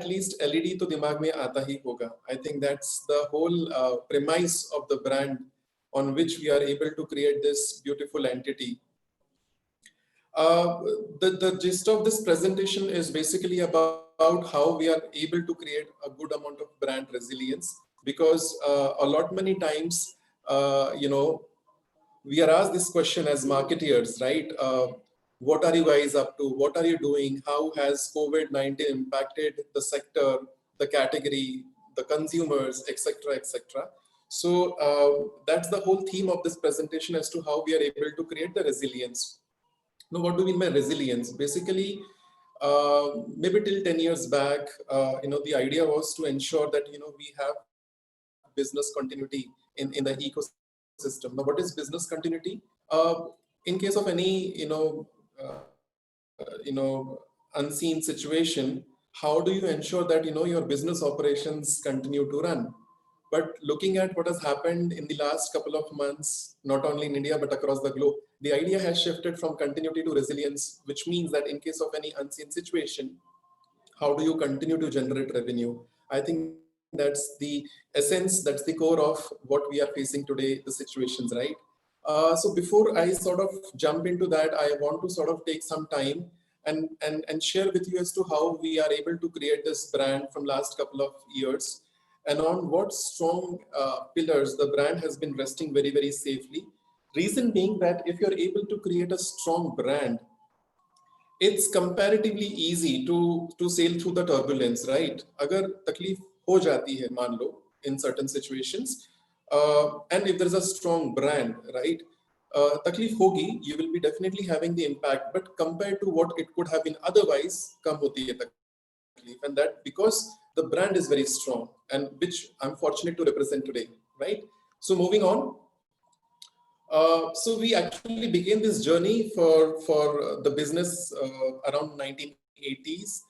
least LED तो दिमाग में आता ही होगा. I think that's the whole premise of the brand on which we are able to create this beautiful entity. The gist of this presentation is basically about how we are able to create a good amount of brand resilience, because a lot many times, we are asked this question as marketeers, right? What are you guys up to? What are you doing? How has COVID-19 impacted the sector, the category, the consumers, etc., etc.? So that's the whole theme of this presentation as to how we are able to create the resilience. Now, what do we mean by resilience? Basically, maybe till 10 years back, the idea was to ensure that, we have business continuity in the ecosystem. Now, what is business continuity? In case of any, unseen situation, how do you ensure that, your business operations continue to run? But looking at what has happened in the last couple of months, not only in India, but across the globe, the idea has shifted from continuity to resilience, which means that in case of any unseen situation, how do you continue to generate revenue? I think that's the essence, that's the core of what we are facing today, the situations, right? So before I sort of jump into that, I want to sort of take some time and share with you as to how we are able to create this brand from last couple of years, and on what strong pillars the brand has been resting very, very safely. Reason being that if you're able to create a strong brand, it's comparatively easy to sail through the turbulence, right? Agar takleef ho jati hai, maan lo, in certain situations, and if there's a strong brand, right, takleef hogi, you will be definitely having the impact, but compared to what it could have been otherwise, kam hoti hai takleef, and that because the brand is very strong, and which I'm fortunate to represent today, right? So moving on. So we actually began this journey for the business around 1980s,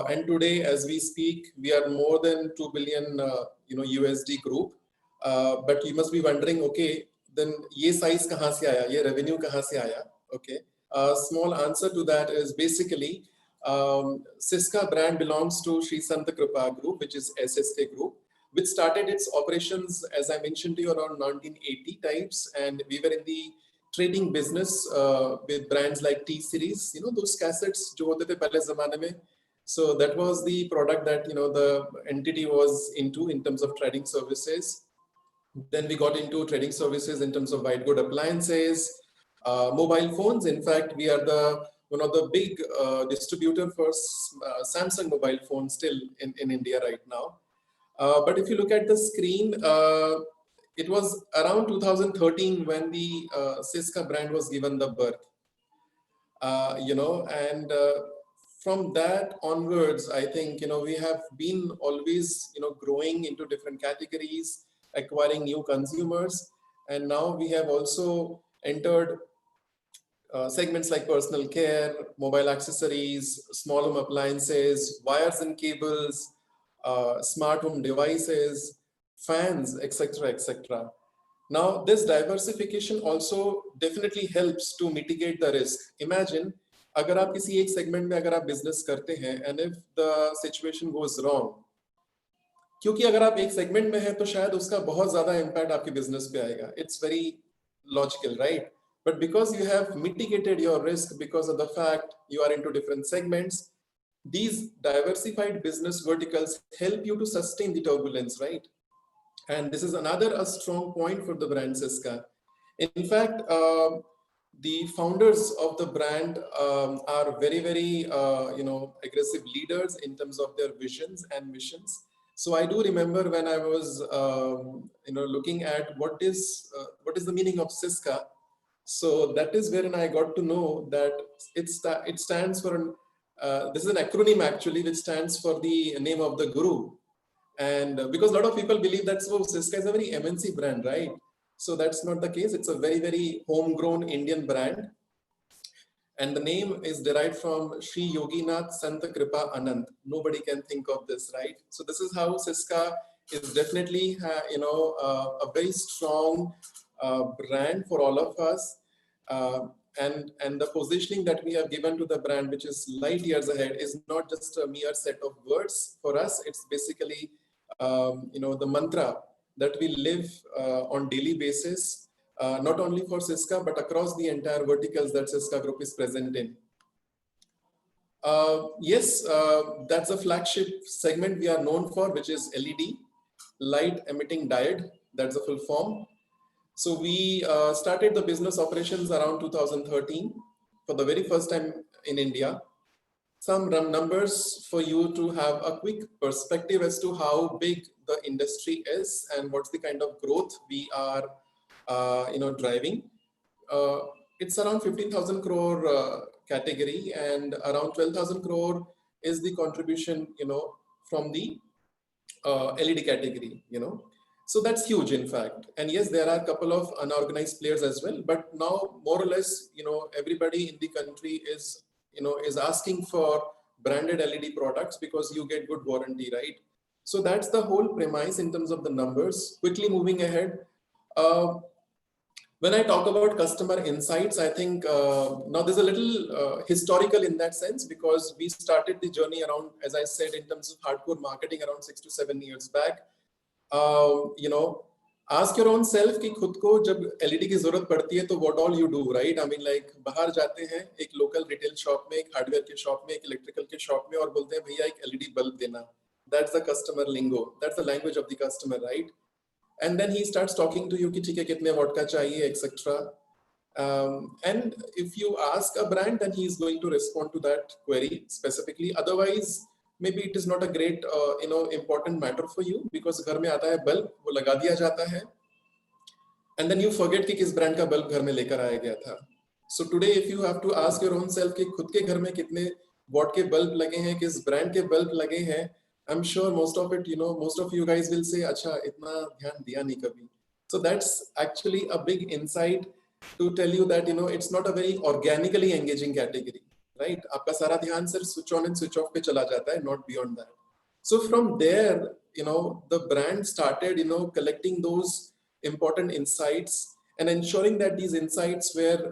and today, as we speak, we are more than 2 billion USD group. But you must be wondering, okay, then ye size kahan se aaya, ye revenue kahan se aaya? Okay, small answer to that is basically Siska brand belongs to Sri Sant Kripa Group, which is SSK Group, which started its operations, as I mentioned to you, around 1980 types, and we were in the trading business with brands like T Series, those cassettes jo hote the pehle zamane mein. So that was the product that the entity was into in terms of trading services. Then we got into trading services in terms of white good appliances, mobile phones. In fact, we are the one of the big distributor for Samsung mobile phones still in India right now. But if you look at the screen, it was around 2013 when the Siska brand was given the birth. And from that onwards, I think, we have been always, growing into different categories, acquiring new consumers. And now we have also entered segments like personal care, mobile accessories, small home appliances, wires and cables, smart home devices, fans, etc., etc. Now, this diversification also definitely helps to mitigate the risk. Imagine, अगर आप किसी एक segment में अगर आप business करते हैं, and if the situation goes wrong, क्योंकि अगर आप एक segment में हैं तो शायद उसका बहुत ज़्यादा impact आपके business पे आएगा. It's very logical, right? But because you have mitigated your risk because of the fact you are into different segments, these diversified business verticals help you to sustain the turbulence, right? And this is another a strong point for the brand Siska. In fact, the founders of the brand are very, very, aggressive leaders in terms of their visions and missions. So I do remember when I was, looking at what is the meaning of Siska. So that is wherein I got to know that it stands for, this is an acronym actually, which stands for the name of the Guru. And because a lot of people believe that Siska is a very MNC brand, right? So that's not the case. It's a very, very homegrown Indian brand. And the name is derived from Sri Yoginath Santa Kripa Anand. Nobody can think of this, right? So this is how Siska is definitely, a very strong brand for all of us. and the positioning that we have given to the brand, which is light years ahead, is not just a mere set of words for us. It's basically the mantra that we live on daily basis, not only for Syska but across the entire verticals that Syska Group is present in. Yes, that's a flagship segment we are known for, which is LED, light emitting diode. That's the full form. So we started the business operations around 2013 for the very first time in India. Some numbers for you to have a quick perspective as to how big the industry is and what's the kind of growth we are driving. It's around 15,000 crore category, and around 12,000 crore is the contribution, from the LED category, So that's huge, in fact. And yes, there are a couple of unorganized players as well, but now more or less, everybody in the country is asking for branded LED products because you get good warranty, right? So that's the whole premise in terms of the numbers. Quickly moving ahead. When I talk about customer insights, I think now there's a little historical in that sense, because we started the journey around, as I said, in terms of hardcore marketing around 6 to 7 years back. Ask your own self कि खुद को जब LED की जरूरत पड़ती है तो what all you do, right? I mean, like बाहर जाते हैं एक local retail shop में, एक hardware के shop में, एक electrical के shop में और बोलते हैं भैया एक LED bulb देना. That's the customer lingo. That's the language of the customer, right? And then he starts talking to you कि ठीक है कितने watt का चाहिए, etc. And if you ask a brand, then he is going to respond to that query specifically. Otherwise, maybe it is not a great important matter for you, because घर में आता है बल्ब, वो लगा दिया जाता है, and then you forget कि किस ब्रांड का बल्ब घर में लेकर आया गया था. So today if you have to ask your own self कि खुद के घर में कितने वॉट के बल्ब लगे हैं, किस ब्रांड के बल्ब लगे हैं, I'm sure most of you guys will say अच्छा इतना ध्यान दिया नहीं कभी. So that's actually a big insight to tell you that it's not a very organically engaging category. Right? आपका सारा ध्यान सिर्फ switch on and switch off पे चला जाता है, not beyond that. So from there, the brand started, collecting those important insights and ensuring that these insights were,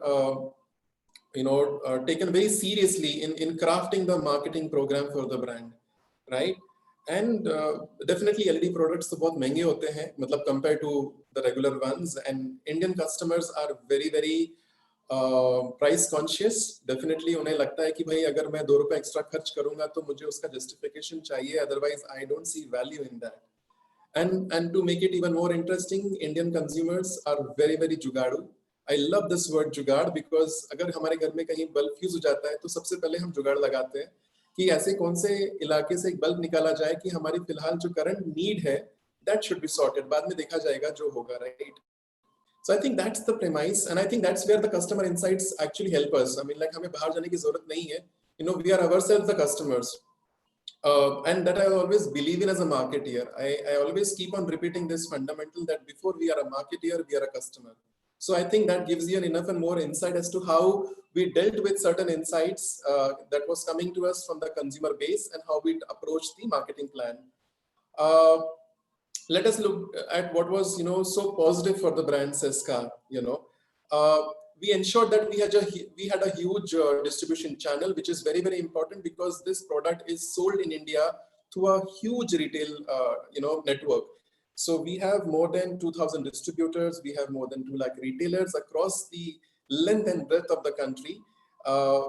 taken very seriously in crafting the marketing program for the brand, right? And definitely LED products तो बहुत महंगे होते हैं, मतलब compared to the regular ones, and Indian customers are very, very price conscious. Definitely उन्हें लगता है कि भाई अगर मैं 2 रुपए एक्स्ट्रा खर्च करूंगा तो मुझे उसका जस्टिफिकेशन चाहिए, otherwise I don't see value in that. And to make it even more interesting, Indian consumers are very, very जुगाड़ू. I love this word जुगाड़, because अगर हमारे घर में कहीं बल्ब फ्यूज हो जाता है तो सबसे पहले हम जुगाड़ लगाते हैं कि ऐसे कौन से इलाके से एक बल्ब निकाला जाए कि हमारी फिलहाल जो करंट नीड है that should be sorted, बाद में देखा जाएगा जो होगा, right? So I think that's the premise, and I think that's where the customer insights actually help us. I mean, like हमें बाहर जाने की जरूरत नहीं है. We are ourselves the customers, and that I always believe in as a marketeer. I always keep on repeating this fundamental that before we are a marketeer, we are a customer. So I think that gives you enough and more insight as to how we dealt with certain insights that was coming to us from the consumer base and how we approached the marketing plan. Let us look at what was so positive for the brand Syska. We ensured that we had a huge distribution channel, which is very, very important, because this product is sold in India through a huge retail network. So we have more than 2,000 distributors, we have more than 2 lakh retailers across the length and breadth of the country.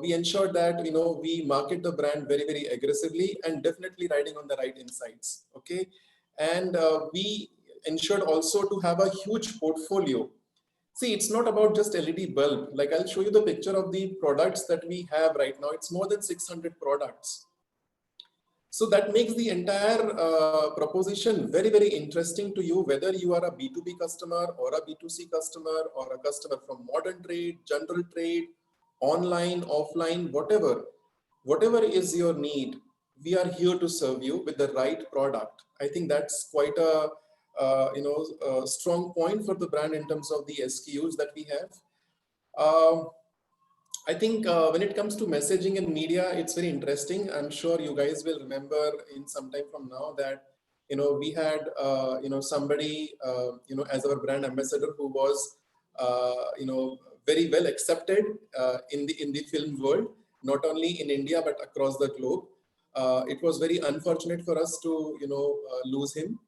We ensured that we market the brand very, very aggressively and definitely riding on the right insights. Okay. And we ensured also to have a huge portfolio. See, it's not about just LED bulb. Like I'll show you the picture of the products that we have right now. It's more than 600 products. So that makes the entire proposition very, very interesting to you, whether you are a B2B customer or a B2C customer or a customer from modern trade, general trade, online, offline, whatever is your need. We are here to serve you with the right product. I think that's quite a strong point for the brand in terms of the SKUs that we have. I think when it comes to messaging and media, it's very interesting. I'm sure you guys will remember in some time from now that we had somebody as our brand ambassador who was very well accepted in the film world, not only in India but across the globe. It was very unfortunate for us to lose him.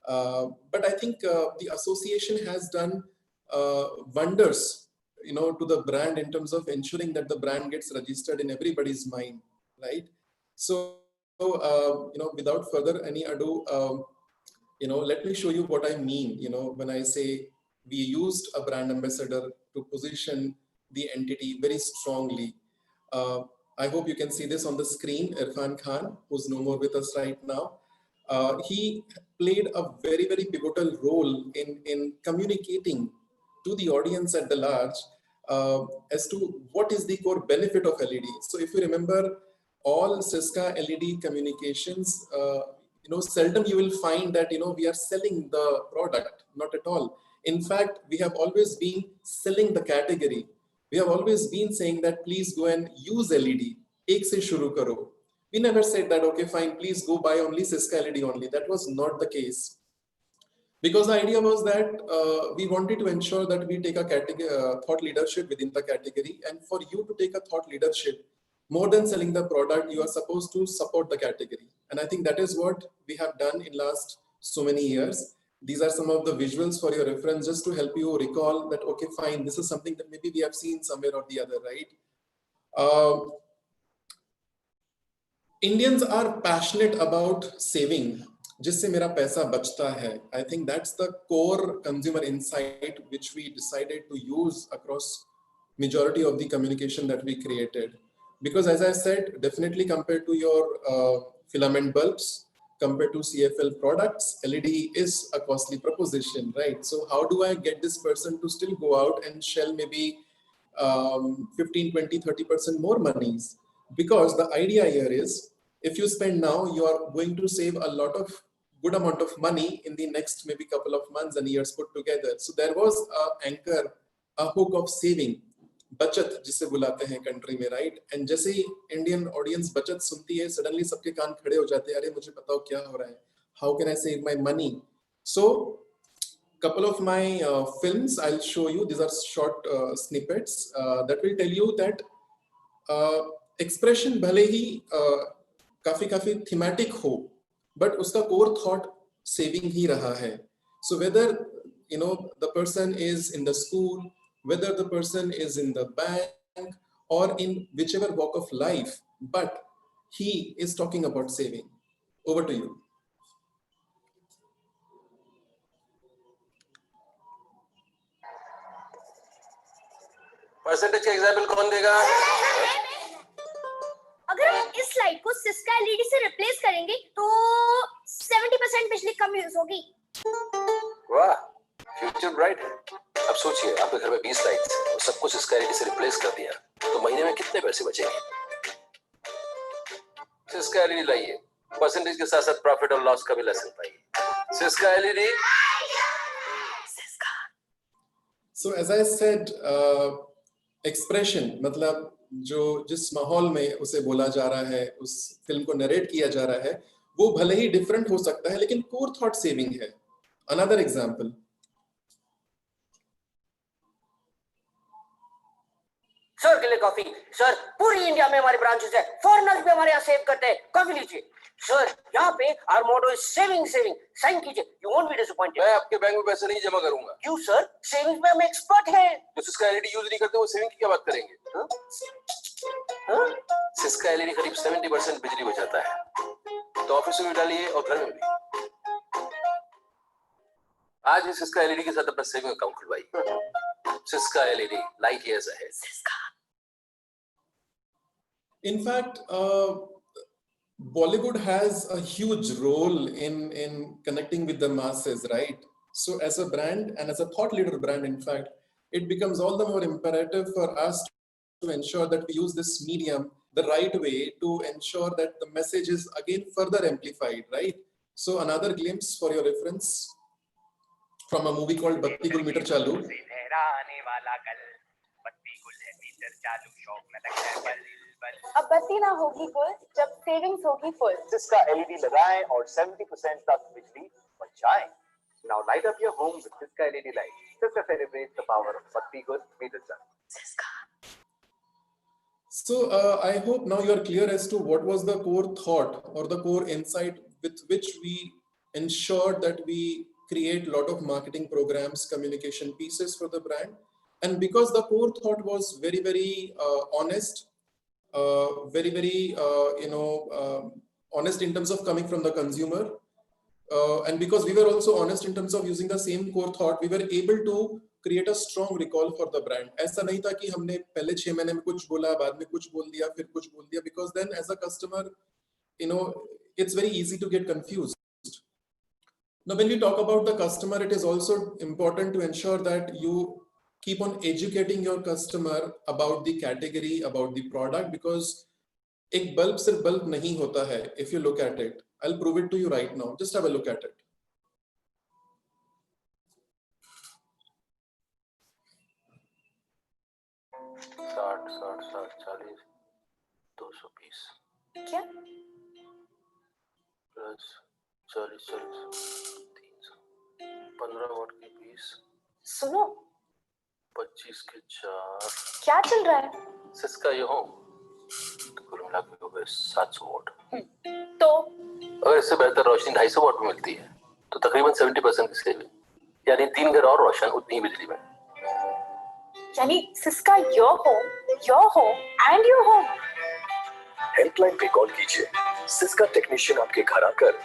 But I think the association has done wonders, to the brand in terms of ensuring that the brand gets registered in everybody's mind, right? So, without further any ado, let me show you what I mean, when I say we used a brand ambassador to position the entity very strongly. Uh, I hope you can see this on the screen. Irfan Khan, who's no more with us right now, he played a very, very pivotal role in communicating to the audience at the large as to what is the core benefit of LED. So if you remember, all Cisca LED communications, seldom you will find that, we are selling the product, not at all. In fact, we have always been selling the category. We have always been saying that please go and use LED. Ek se shuru karo. We never said that, okay, fine, please go buy only Cisca LED only. That was not the case. Because the idea was that we wanted to ensure that we take a thought leadership within the category. And for you to take a thought leadership, more than selling the product, you are supposed to support the category. And I think that is what we have done in last so many years. These are some of the visuals for your reference, just to help you recall that, okay, fine, this is something that maybe we have seen somewhere or the other, right? Indians are passionate about saving. जिससे मेरा पैसा बचता है. I think that's the core consumer insight which we decided to use across majority of the communication that we created. Because as I said, definitely compared to your filament bulbs, compared to CFL products, LED is a costly proposition, right? So how do I get this person to still go out and shell maybe 15, 20, 30% more monies? Because the idea here is, if you spend now, you are going to save a lot of good amount of money in the next maybe couple of months and years put together. So there was a anchor, a hook of saving, बचत जिसे बुलाते हैं country में, right? And जैसे ही Indian audience बचत सुनती है, suddenly सबके कान खड़े हो जाते हैं, अरे मुझे बताओ क्या हो रहा है, how can I save my money? So couple of my films I'll show you. These are short snippets that will tell you that expression भले ही काफी thematic हो, but उसका core thought saving ही रहा है. So whether the person is in the school, whether the person is in the bank or in whichever walk of life, but he is talking about saving. Over to you. Percentage का example कौन देगा? अगर हम इस slide को Syska LED से replace करेंगे तो 70% बिजली कम यूज होगी. वाह, फ्यूचर ब्राइट है. अब सोचिए, आपके घर में 20 लाइट्स और सब कुछ सिस्का एलईडी से रिप्लेस कर दिया, तो महीने में कितने पैसे बचेंगे? सिस्का एलईडी लाइए, परसेंटेज के साथ साथ प्रॉफिट और लॉस का भी लेसन पाइए. Syska LED. So as I said, expression मतलब जो जिस माहौल में उसे बोला जा रहा है, उस फिल्म को नरेट किया जा रहा है, वो भले ही डिफरेंट हो सकता है, लेकिन कोर थॉट सेविंग है. Another example. सर के लिए कॉफी. सर, पूरी इंडिया में हमारे ब्रांचेस है, फॉरेनर्स भी हमारे यहाँ सेव करते हैं. कॉफी लीजिए. सर, यहाँ पे our motto is saving saving. Sign कीजिए. You won't be disappointed. मैं आपके बैंक में पैसे नहीं जमा करूंगा. क्यों सर? सेविंग्स में हम एक्सपर्ट हैं. जो सिस्का एलईडी यूज नहीं करते वो सेविंग की क्या बात करेंगे? सिस्का एलईडी करीब 70% बिजली बचाता है, तो ऑफिस में भी डालिए और घर में भी. आज ही सिस्का एलईडी के साथ अपना सेविंग अकाउंट खुलवाइए. Syska LED, light years ahead. In fact, Bollywood has a huge role in connecting with the masses, right? So as a brand and as a thought leader brand, in fact, it becomes all the more imperative for us to ensure that we use this medium the right way to ensure that the message is again further amplified, right? So another glimpse for your reference from a movie called Batti Gul Meter Chalu. अब बत्ती ना होगी गुल जब savings होगी full. Syska LED लगाएं और 70% तक बिजली बचाएं. Now light up your home with Siska LED lights. Siska celebrates the power of Bhakti Good Meter Sun. So I hope now you're clear as to what was the core thought or the core insight with which we ensured that we create a lot of marketing programs, communication pieces for the brand. And because the core thought was very, very honest, very, honest in terms of coming from the consumer. And because we were also honest in terms of using the same core thought, we were able to create a strong recall for the brand. ऐसा नहीं था कि हमने पहले 6 महीने में कुछ बोला, बाद में कुछ बोल दिया, फिर कुछ बोल दिया, because then as a customer, it's very easy to get confused. Now, when we talk about the customer, it is also important to ensure that you keep on educating your customer about the category, about the product, because एक bulb सिर्फ bulb नहीं होता है. If you look at it, I'll prove it to you right now. Just have a look at it. साठ साठ साठ 40 200 piece क्या? Plus 40 40 300 15 what की पीस सुनो, 25 के 4 क्या चल रहा है? सिस्का ये हो तो कुल मिला के हो गए 700 वॉट. तो अगर इससे बेहतर रोशनी 250 वॉट में मिलती है तो तकरीबन 70% की सेविंग, यानी 3 घर और रोशन उतनी ही बिजली में. यानी Syska your home and your home. Helpline पे कॉल कीजिए. सिस्का टेक्नीशियन आपके घर आकर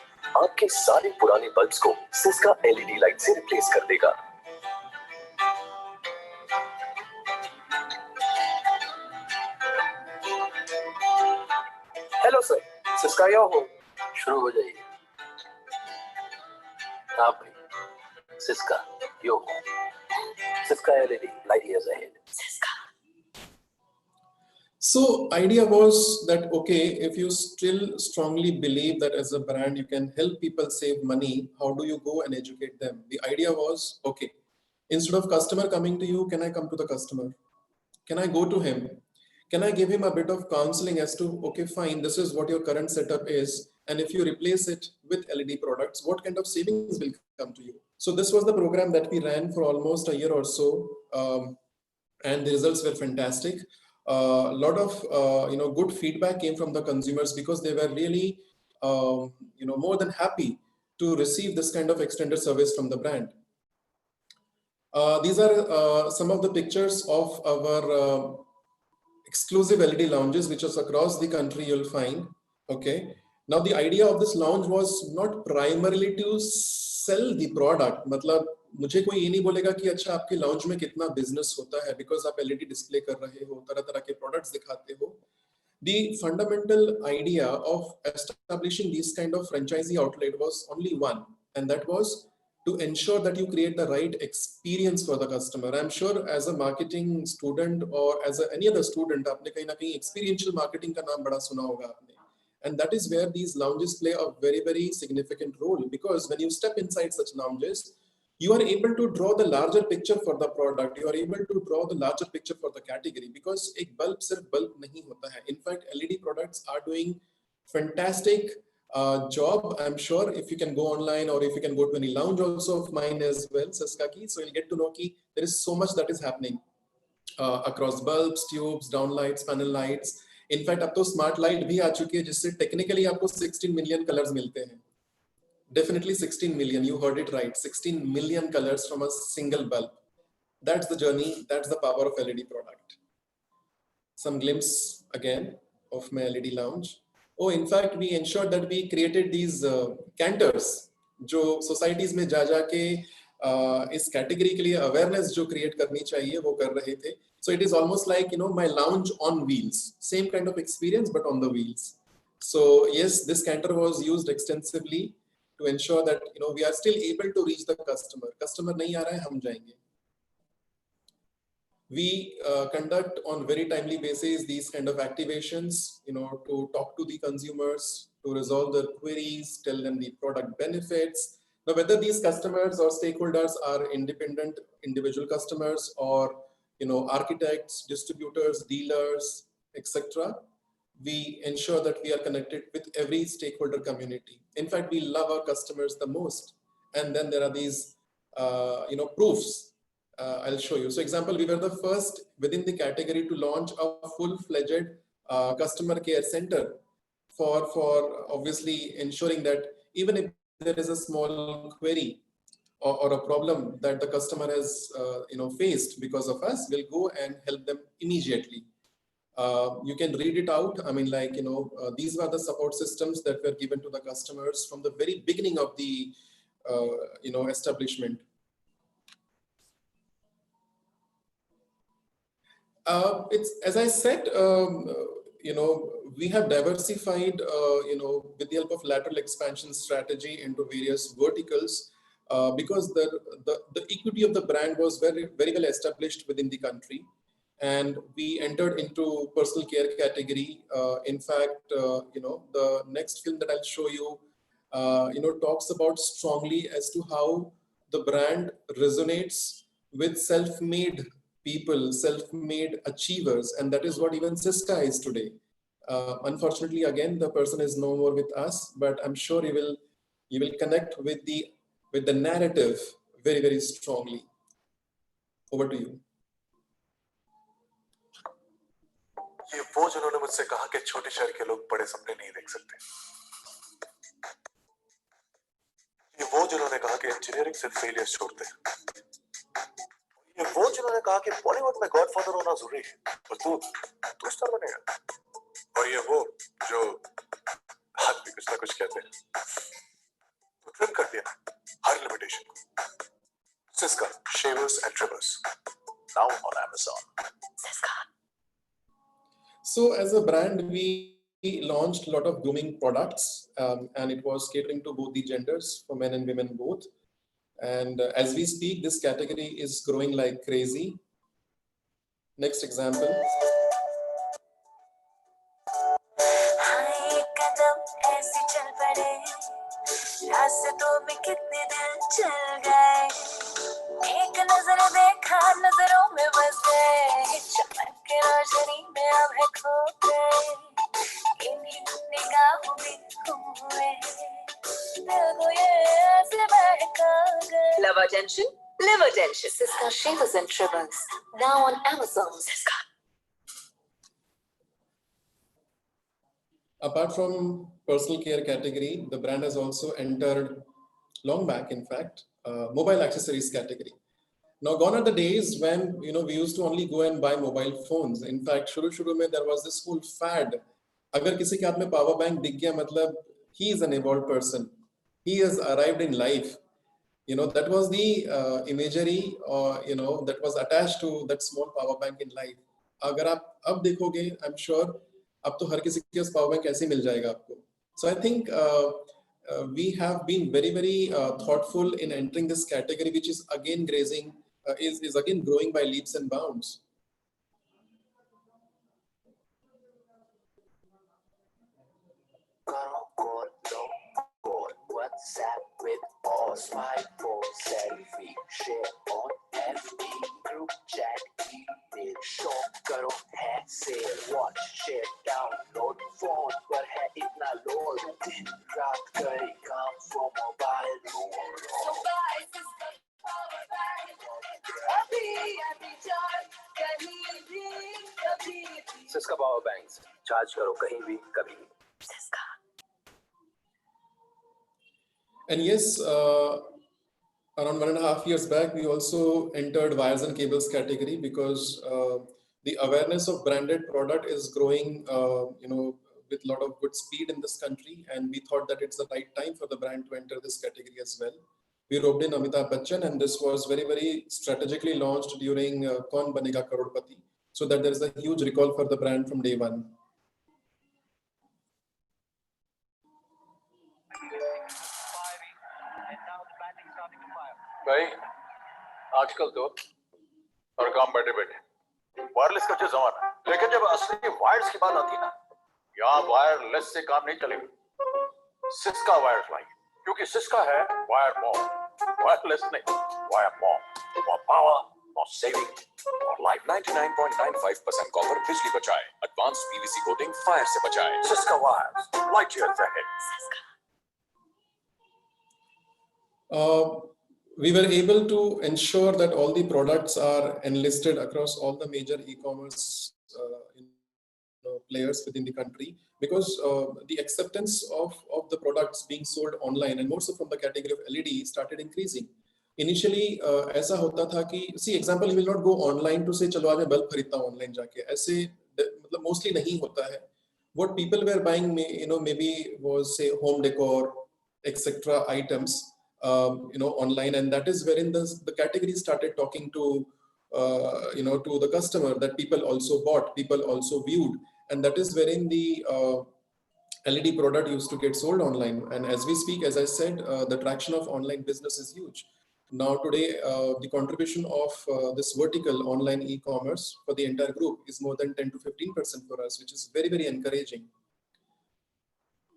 आपके सारे पुराने बल्ब्स को सिस्का एलईडी लाइट से रिप्लेस कर देगा. Hello sir, Syska your home. शुरू हो जाइए. आप भी Syska your home. Syska LED light years ahead. So idea was that, okay, if you still strongly believe that as a brand you can help people save money, how do you go and educate them? The idea was, okay, instead of customer coming to you, can I come to the customer? Can I go to him? Can I give him a bit of counseling as to, okay, fine, this is what your current setup is, and if you replace it with LED products, what kind of savings will come to you? So this was the program that we ran for almost a year or so, and the results were fantastic. A lot of good feedback came from the consumers because they were really more than happy to receive this kind of extended service from the brand. These are some of the pictures of our exclusive LED lounges, which is across the country you'll find. Okay. Now the idea of this lounge was not primarily to sell the product. मतलब मुझे कोई ये नहीं बोलेगा कि अच्छा आपके lounge में कितना बिजनेस होता है बिकॉज आप एलईडी डिस्प्ले कर रहे हो, तरह तरह के प्रोडक्ट्स दिखाते हो. The fundamental idea of establishing this kind of franchisee outlet was only one, and that was to ensure that you create the right experience for the customer. I'm sure as a marketing student or as any other student, आपने कहीं ना कहीं experiential marketing का नाम बड़ा सुना होगा आपने. And that is where these lounges play a very, very significant role, because when you step inside such lounges, you are able to draw the larger picture for the product. You are able to draw the larger picture for the category, because एक bulb सिर्फ bulb नहीं होता है. In fact, LED products are doing fantastic job. I'm sure if you can go online or if you can go to any lounge also of mine as well, Siska ki, so you'll get to know कि there is so much that is happening across bulbs, tubes, downlights, panel lights. In fact, अब तो smart light भी आ चुकी है जिससे technically आपको 16 million colors मिलते हैं. Definitely 16 million, you heard it right, 16 million colors from a single bulb. That's the journey, that's the power of LED product. Some glimpse again of my LED lounge. Oh, in fact, we ensured that we created these canters, जो societies में जा के इस category के लिए awareness जो create करनी चाहिए वो कर रहे थे. So it is almost like, my lounge on wheels, same kind of experience, but on the wheels. So yes, this canter was used extensively to ensure that we are still able to reach the customer. Customer nahi aa raha hai, hum jayenge. We conduct on very timely basis these kind of activations, to talk to the consumers, to resolve their queries, tell them the product benefits. Now, whether these customers or stakeholders are independent individual customers or architects, distributors, dealers, etc., we ensure that we are connected with every stakeholder community. In fact, we love our customers the most. and then there are these proofs. I'll show you. So example, we were the first within the category to launch a full-fledged customer care center for obviously ensuring that even if there is a small query or a problem that the customer has faced because of us, we'll go and help them immediately. You can read it out. I mean, like, these were the support systems that were given to the customers from the very beginning of the establishment. It's, as I said, we have diversified, with the help of lateral expansion strategy into various verticals, because the equity of the brand was very, very well established within the country. And we entered into personal care category. In fact, the next film that I'll show you, talks about strongly as to how the brand resonates with self-made people, self-made achievers, and that is what even Siska is today. Unfortunately, again, the person is no more with us, but I'm sure you will connect with the narrative very, very strongly. Over to you. ये वो जिन्होंने मुझसे कहा कि छोटे शहर के लोग बड़े सपने नहीं देख सकते। ये वो जिन्होंने कहा कि इंजीनियरिंग सिर्फ फेलियर्स छोड़ते हैं। ये वो जिन्होंने कहा कि बॉलीवुड में गॉडफादर होना जरूरी है और तू स्टार बनेगा। और ये वो जो हाथ भी कुछ ना कुछ कहते हैं। तो ट्रिम कर दिया हर लिमिटेशन को। Syska shavers and trimmers now on Amazon. Siska. So as a brand, we launched a lot of grooming products, and it was catering to both the genders, for men and women both. And as we speak, this category is growing like crazy. Next example. एक नजर देखा नजरों में बस गए चमक के रोशनी में अब है खो गए इन्हीं निगाहों में गुम हुए दिल को ये ऐसे बहका गए Love attention, live attention. Siska shavers and trimmers now on Amazon. Siska. Apart from personal care category, the brand has also entered long back, in fact, mobile accessories category. Now, gone are the days when we used to only go and buy mobile phones. In fact, shuru mein there was this whole fad. Agar kisi ke haath mein power bank dikh gaya, matlab he is an evolved person. He has arrived in life. That was the imagery, or that was attached to that small power bank in life. Agar aap ab dekhoge, I'm sure ab to har kisi ke paas power bank aise mil jayega aapko. So I think we have been very, very thoughtful in entering this category, which is again is again growing by leaps and bounds. WhatsApp with all swipe for selfie, share on FB, group chat, email, show करो है sale, watch, share, download, phone पर है इतना load, दिन रात करे काम for mobile, Siska power banks, charge करो कहीं भी कभी भी. Siska. And yes, around 1.5 years back, we also entered wires and cables category because the awareness of branded product is growing, with a lot of good speed in this country. And we thought that it's the right time for the brand to enter this category as well. We roped in Amitabh Bachchan, and this was very, very strategically launched during Kaun Banega Crorepati, so that there is a huge recall for the brand from day one. भाई आजकल तो हर काम बैठे बैठे wireless का जो जमाना है, लेकिन जब असली वायर्स की बात आती है ना, यहाँ वायरलेस से काम नहीं चलेगा. सिस्का वायर्स लाइए, क्योंकि सिस्का है वायर मॉम, वायरलेस नहीं, wire mom, more power, more saving, more life. 99.95% copper बिजली बचाए, एडवांस पीवीसी कोटिंग फायर से बचाए. Syska wires, light years ahead. Uh, we were able to ensure that all the products are enlisted across all the major e-commerce players within the country, because the acceptance of the products being sold online and more so from the category of LED started increasing. Initially ऐसा होता था कि see example, you will not go online to say चलो आज मैं bulb खरीदता हूँ online जाके, ऐसे मतलब mostly नहीं होता है. What people were buying, maybe was say home decor, etc. items, online, and that is wherein the category started talking to, to the customer, that people also bought, people also viewed, and that is wherein the LED product used to get sold online. And as we speak, as I said, the traction of online business is huge. Now today, the contribution of this vertical online e-commerce for the entire group is more than 10 to 15% for us, which is very, very encouraging.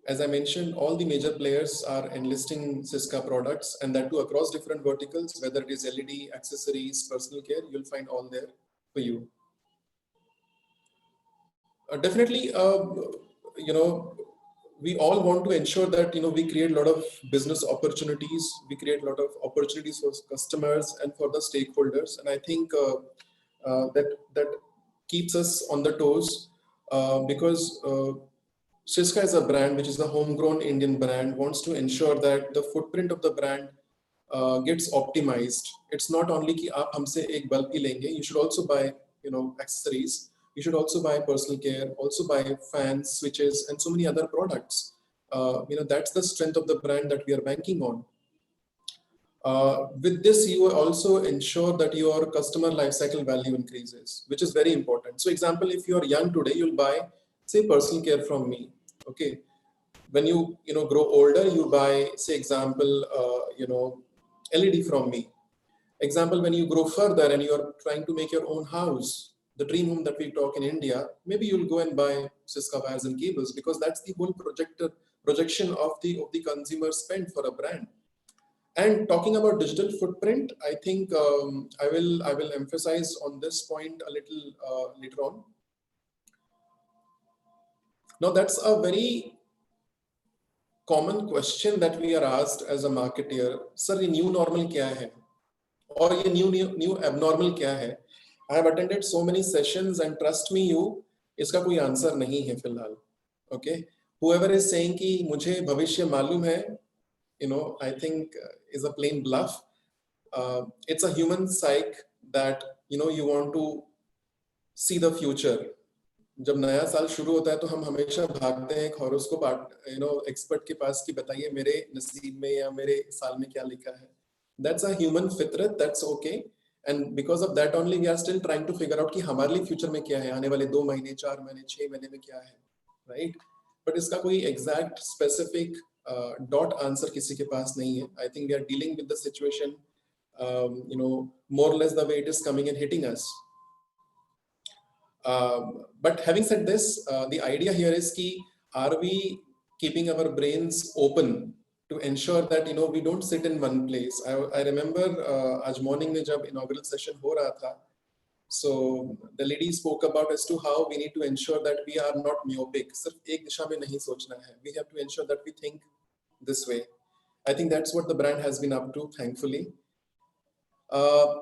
As I mentioned, all the major players are enlisting Cisca products, and that too across different verticals, whether it is LED, accessories, personal care, you'll find all there for you. Definitely, we all want to ensure that, we create a lot of business opportunities, we create a lot of opportunities for customers and for the stakeholders. And I think that keeps us on the toes, because Cisca is a brand which is a homegrown Indian brand, wants to ensure that the footprint of the brand gets optimized. It's not only कि आप हमसे एक bulb ही लेंगे, you should also buy, accessories. You should also buy personal care, also buy fans, switches, and so many other products. That's the strength of the brand that we are banking on. With this, you also ensure that your customer lifecycle value increases, which is very important. So example, if you are young today, you'll buy, say, personal care from me. Okay. When you grow older, you buy, say example, LED from me. Example, when you grow further and you are trying to make your own house, the dream home that we talk in India, maybe you'll go and buy Cisco wires and cables, because that's the whole projection of the consumer spend for a brand. And talking about digital footprint, I think I will emphasize on this point a little later on. Now, that's a very common question that we are asked as a marketer. Sir, ये new normal क्या है? और ये new abnormal क्या है? I have attended so many sessions, and trust me, इसका कोई answer नहीं है फिलहाल. Okay, whoever is saying कि मुझे भविष्य मालूम है, I think is a plain bluff. It's a human psyche that you want to see the future. जब नया साल शुरू होता है तो हम हमेशा भागते हैं एक हॉरोस्कोप एक्सपर्ट के पास कि बताइए मेरे नसीब में या मेरे साल में क्या लिखा है. That's a human fitrat, that's okay. And because of that only we are still trying to figure out कि हमारे लिए फ्यूचर में क्या है, आने वाले 2 महीने, 4 महीने, 6 महीने में क्या है, right? But इसका कोई exact specific dot answer किसी के पास नहीं है. I think we are dealing with the situation more or less the way it is coming and hitting us. But having said this, the idea here is कि are we keeping our brains open to ensure that we don't sit in one place. I remember आज morning में जब inaugural session हो रहा था, so the lady spoke about as to how we need to ensure that we are not myopic. सिर्फ एक दिशा में नहीं सोचना है. We have to ensure that we think this way. I think that's what the brand has been up to, thankfully.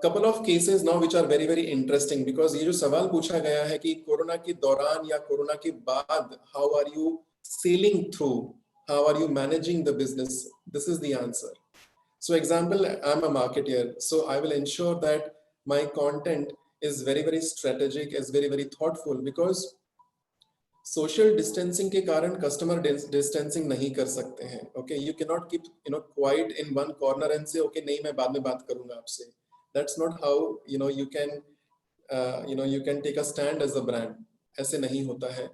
Couple of cases now which are very very interesting, because ये जो सवाल पूछा गया है कि कोरोना के दौरान या कोरोना के बाद how are you sailing through, how are you managing the business, this is the answer. So example, I'm a marketer, so I will ensure that my content is very very strategic, is very very thoughtful, because social distancing के कारण customer distancing नहीं कर सकते हैं. Okay, you cannot keep quiet in one corner and say okay नहीं मैं बाद में बात करूंगा आपसे. That's not how you can you can take a stand as a brand. ऐसे नहीं होता है.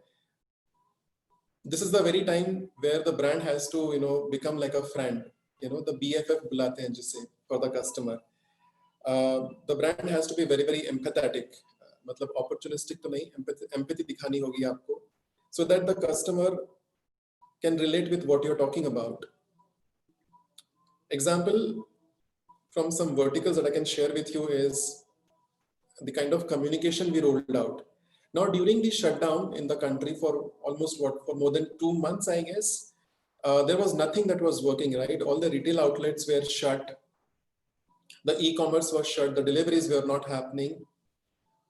This is the very time where the brand has to become like a friend. The BFF बुलाते हैं जिसे for the customer. The brand has to be very very empathetic. मतलब opportunistic तो नहीं, empathy दिखानी होगी आपको, so that the customer can relate with what you're talking about. Example from some verticals that I can share with you is the kind of communication we rolled out. Now during the shutdown in the country for almost for more than 2 months, I guess, there was nothing that was working, right? All the retail outlets were shut. The e-commerce was shut. The deliveries were not happening.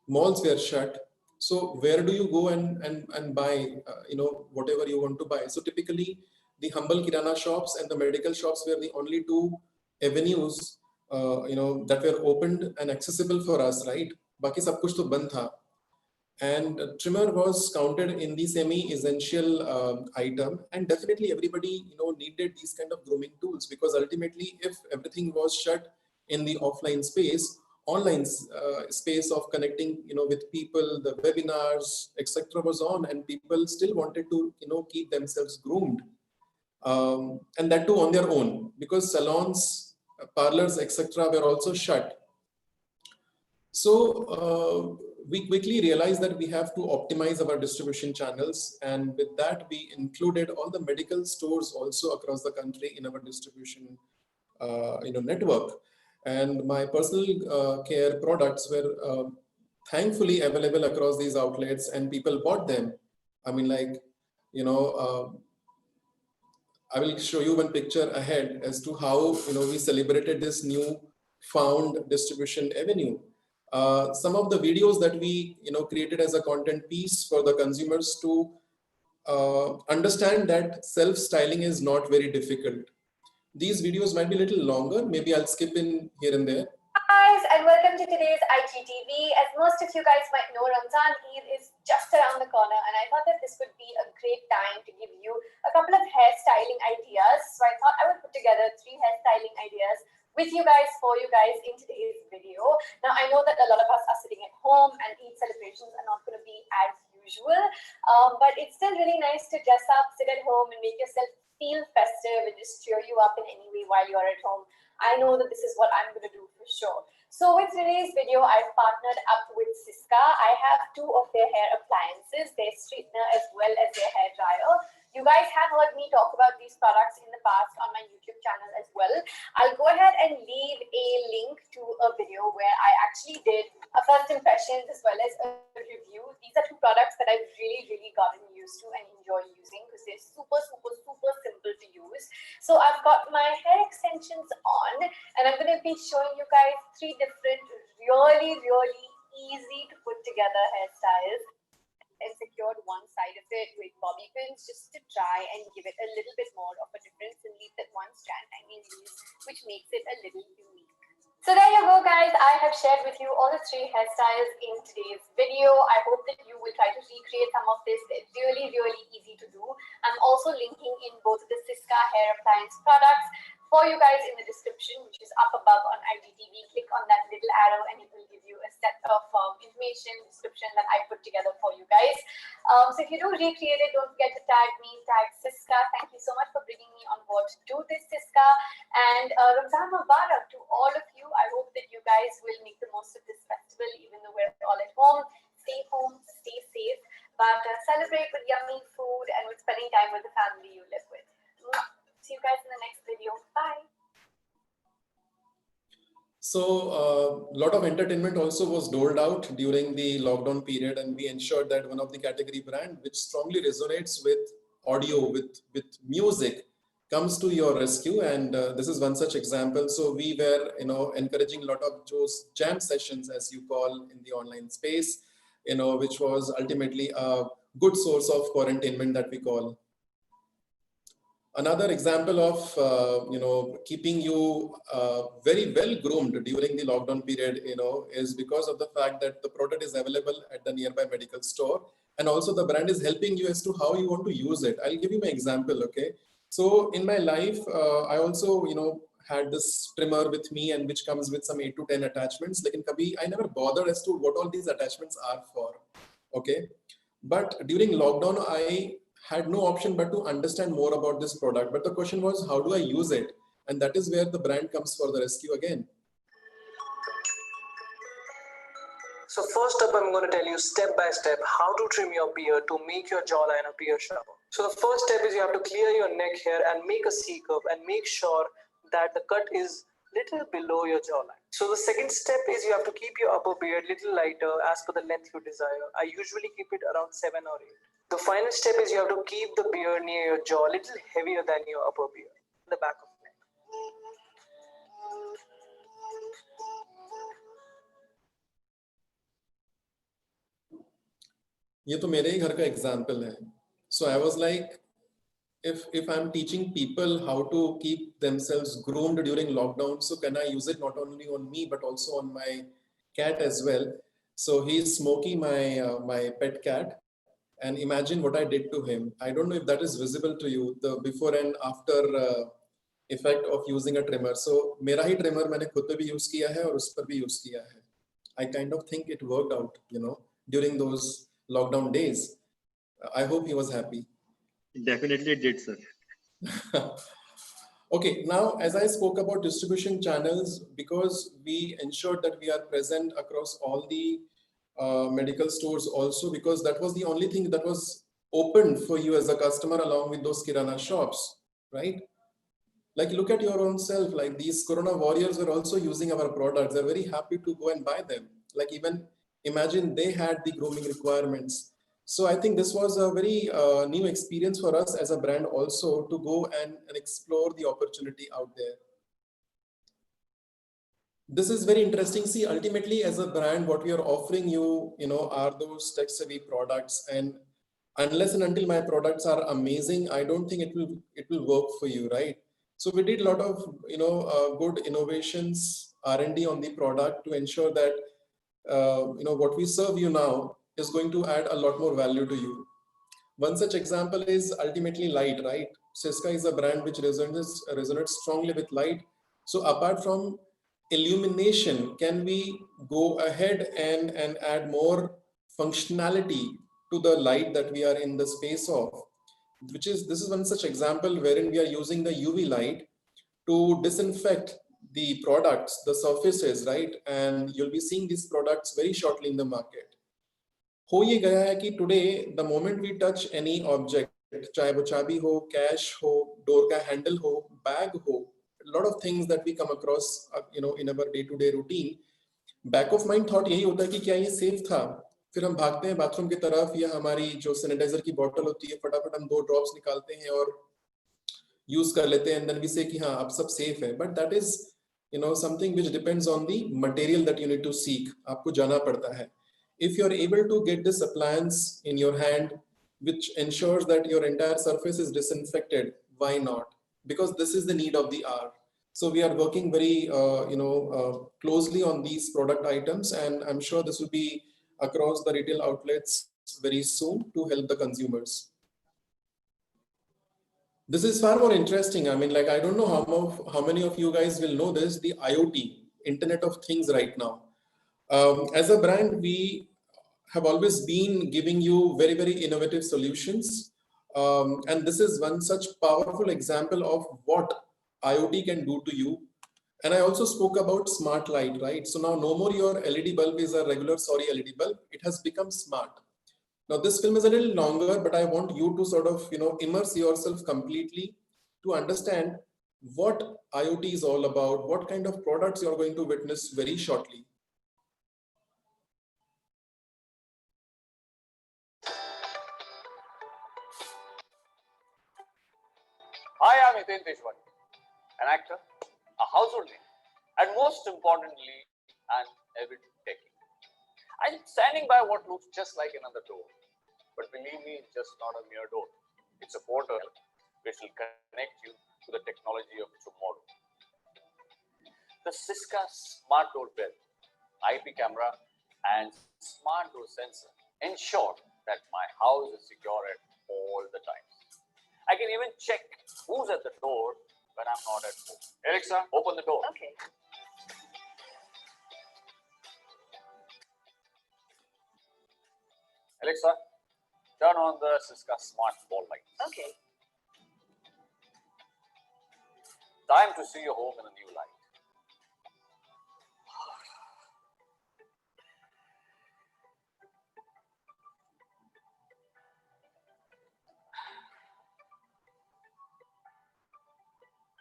Malls were shut. So where do you go and buy, whatever you want to buy? So typically the humble kirana shops and the medical shops were the only two avenues, that were opened and accessible for us, right? Baki sab kuch to band tha. And trimmer was counted in the semi-essential item, and definitely everybody needed these kind of grooming tools, because ultimately if everything was shut in the offline space, online space of connecting with people, the webinars etc. was on, and people still wanted to keep themselves groomed, and that too on their own, because salons, parlors etc. were also shut. So we quickly realized that we have to optimize our distribution channels, and with that we included all the medical stores also across the country in our distribution network. And my personal care products were thankfully available across these outlets, and people bought them. I mean, like, I will show you one picture ahead as to how we celebrated this new found distribution avenue. Some of the videos that we created as a content piece for the consumers to understand that self-styling is not very difficult. These videos might be a little longer. Maybe I'll skip in here and there. Guys, and welcome to today's IGTV. As most of you guys might know, Ramzan Eid is just around the corner, and I thought that this would be a great time to give you a couple of hairstyling ideas. So I thought I would put together 3 hairstyling ideas with you guys, for you guys in today's video. Now, I know that a lot of us are sitting at home and Eid celebrations are not going to be as usual, but it's still really nice to dress up, sit at home and make yourself feel festive and just cheer you up in any way while you're at home. I know that this is what I'm going to do for sure. So with today's video, I've partnered up with Siska. I have 2 of their hair appliances, their straightener as well as their hair dryer. You guys have heard me talk about these products in the past on my YouTube channel as well. I'll go ahead and leave a link to a video where I actually did a first impressions as well as a review. These are 2 products that I've really gotten used to and enjoy using because they're super simple to use. So I've got my hair extensions on, and I'm going to be showing you guys 3 different really easy to put together hairstyles. And secured one side of it with bobby pins just to try and give it a little bit more of a difference and leave that one strand hanging loose, which makes it a little unique. So there you go, guys. I have shared with you all the 3 hairstyles in today's video. I hope that you will try to recreate some of this. They're really easy to do. I'm also linking in both the Siska hair appliance products for you guys in the description, which is up above on IGTV. Click on that little arrow and it will give you a set of information description that I put together for you guys. So if you do recreate it, don't forget to tag me, tag Siska. Thank you so much for bringing me on board to do this, Siska. And Ramzan Mubarak to all of you. I hope that you guys will make the most of this festival, even though we're all at home. Stay home, stay safe, but celebrate with yummy food and with spending time with the family you live with. See you guys in the next video. Bye. So a lot of entertainment also was doled out during the lockdown period, and we ensured that one of the category brand which strongly resonates with audio, with music, comes to your rescue. And this is one such example. So we were encouraging a lot of those jam sessions, as you call, in the online space, which was ultimately a good source of quarantinement that we call. Another example of keeping you very well groomed during the lockdown period is because of the fact that the product is available at the nearby medical store, and also the brand is helping you as to how you want to use it. I'll give you my example. Okay, so in my life I also had this trimmer with me, and which comes with some 8 to 10 attachments. Like in Kabhi, I never bothered as to what all these attachments are for. Okay, but during lockdown I had no option but to understand more about this product. But the question was, how do I use it? And that is where the brand comes for the rescue again. So first up, I'm going to tell you step by step how to trim your beard to make your jawline appear sharper. So the first step is you have to clear your neck hair and make a C curve and make sure that the cut is little below your jawline. So the second step is you have to keep your upper beard little lighter as per the length you desire. I usually keep it around 7 or 8. The final step is you have to keep the beer near your jaw a little heavier than your upper beer, the back of the neck. ये तो मेरे ही घर का example है. So I was like, if I'm teaching people how to keep themselves groomed during lockdown, so can I use it not only on me but also on my cat as well? So he's Smokey, my pet cat, and imagine what I did to him. I don't know if that is visible to you, the before and after effect of using a trimmer. So मेरा ही trimmer मैंने खुद पे भी use किया है और उस पर भी use किया है. I kind of think it worked out, during those lockdown days. I hope he was happy. Definitely did, sir. Okay, now as I spoke about distribution channels, because we ensured that we are present across all the medical stores also, because that was the only thing that was open for you as a customer along with those kirana shops, right? Like look at your own self, like these corona warriors were also using our products. They're very happy to go and buy them. Like even imagine they had the grooming requirements. So I think this was a very new experience for us as a brand also to go and explore the opportunity out there. This is very interesting. See, ultimately as a brand, what we are offering you, are those tech-savvy products. And unless and until my products are amazing, I don't think it will work for you, right? So we did a lot of, good innovations, R&D on the product to ensure that, what we serve you now is going to add a lot more value to you. One such example is ultimately light, right? Siska is a brand which resonates strongly with light. So apart from illumination, can we go ahead and add more functionality to the light that we are in the space of? This is one such example wherein we are using the UV light to disinfect the products, the surfaces, right? And you'll be seeing these products very shortly in the market. हो ये गया है कि today the moment we touch any object, चाहे वो चाबी हो, cash हो, डोर का हैंडल हो, बैग हो, a lot of things that we come across, in our day-to-day routine, back of mind thought यही होता है कि क्या ये safe था? फिर हम भागते हैं बाथरूम की तरफ या हमारी जो सैनिटाइजर की बोतल होती है फटाफट हम 2 ड्रॉप्स निकालते हैं और यूज कर लेते हैं, and then we say कि हाँ अब सब safe है. But that is, something which depends on the material that you need to seek. आपको जाना पड़ता है. If you're able to get this appliance in your hand, which ensures that your entire surface is disinfected, why not? Because this is the need of the hour. So we are working very, closely on these product items, and I'm sure this will be across the retail outlets very soon to help the consumers. This is far more interesting. I mean, like, I don't know how many of you guys will know this, the IoT, Internet of Things right now. As a brand, we have always been giving you very, very innovative solutions. And this is one such powerful example of what IoT can do to you. And I also spoke about smart light, right? So now no more your LED bulb is a regular, LED bulb. It has become smart. Now this film is a little longer, but I want you to sort of, immerse yourself completely to understand what IoT is all about, what kind of products you're going to witness very shortly. Hi, I'm Hiten Teshwani, an actor, a household name, and most importantly, an avid techie. I'm standing by what looks just like another door, but believe me, it's just not a mere door. It's a portal which will connect you to the technology of tomorrow. The Siska Smart Door Bell, IP camera, and smart door sensor ensure that my house is secure at all the times. I can even check who's at the door when I'm not at home. Alexa, open the door. Okay. Alexa, turn on the Siska Smart Ball light. Okay. Time to see your home in a new light.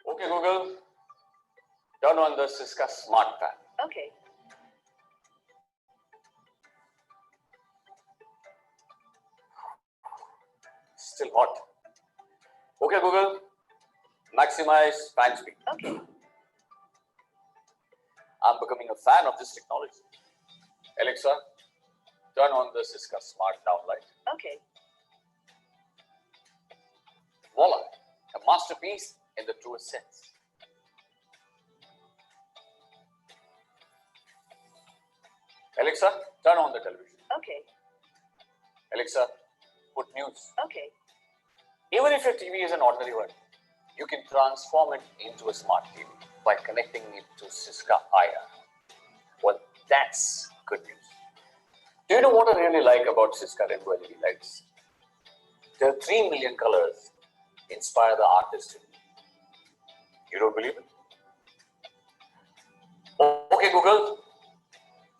Okay, Google, turn on the Siska Smart Fan. Okay. Still hot. Okay, Google, maximize fan speed. Okay. I'm becoming a fan of this technology. Alexa, turn on the Siska Smart Downlight. Okay. Voila, a masterpiece in the truest sense. Alexa, turn on the television. Okay. Alexa, put news. Okay. Even if your TV is an ordinary one, you can transform it into a smart TV by connecting it to Siska IR. Well, that's good news. Do you know what I really like about Siska Rainbow LED lights? There are 3 million colors inspire the artist. You don't believe it? Okay, Google,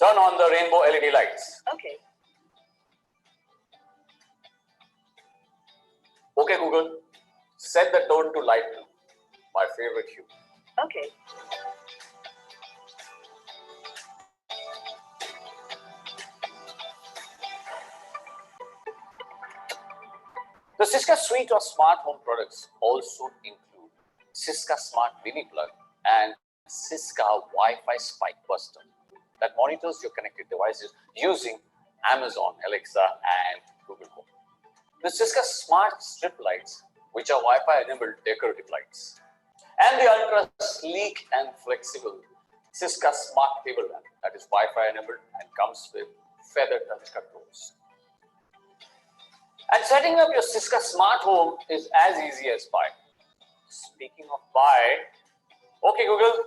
turn on the rainbow LED lights. Okay. Okay, Google, set the tone to light blue, my favorite hue. Okay. The Siska suite of smart home products also include Siska Smart Mini Plug and Siska Wi-Fi Spike Buster that monitors your connected devices using Amazon Alexa and Google Home. The Siska Smart Strip Lights, which are Wi-Fi enabled decorative lights, and the ultra sleek and flexible Siska Smart Table Lamp that is Wi-Fi enabled and comes with feather touch controls. And setting up your Siska Smart Home is as easy as pie. Speaking of pie, okay Google,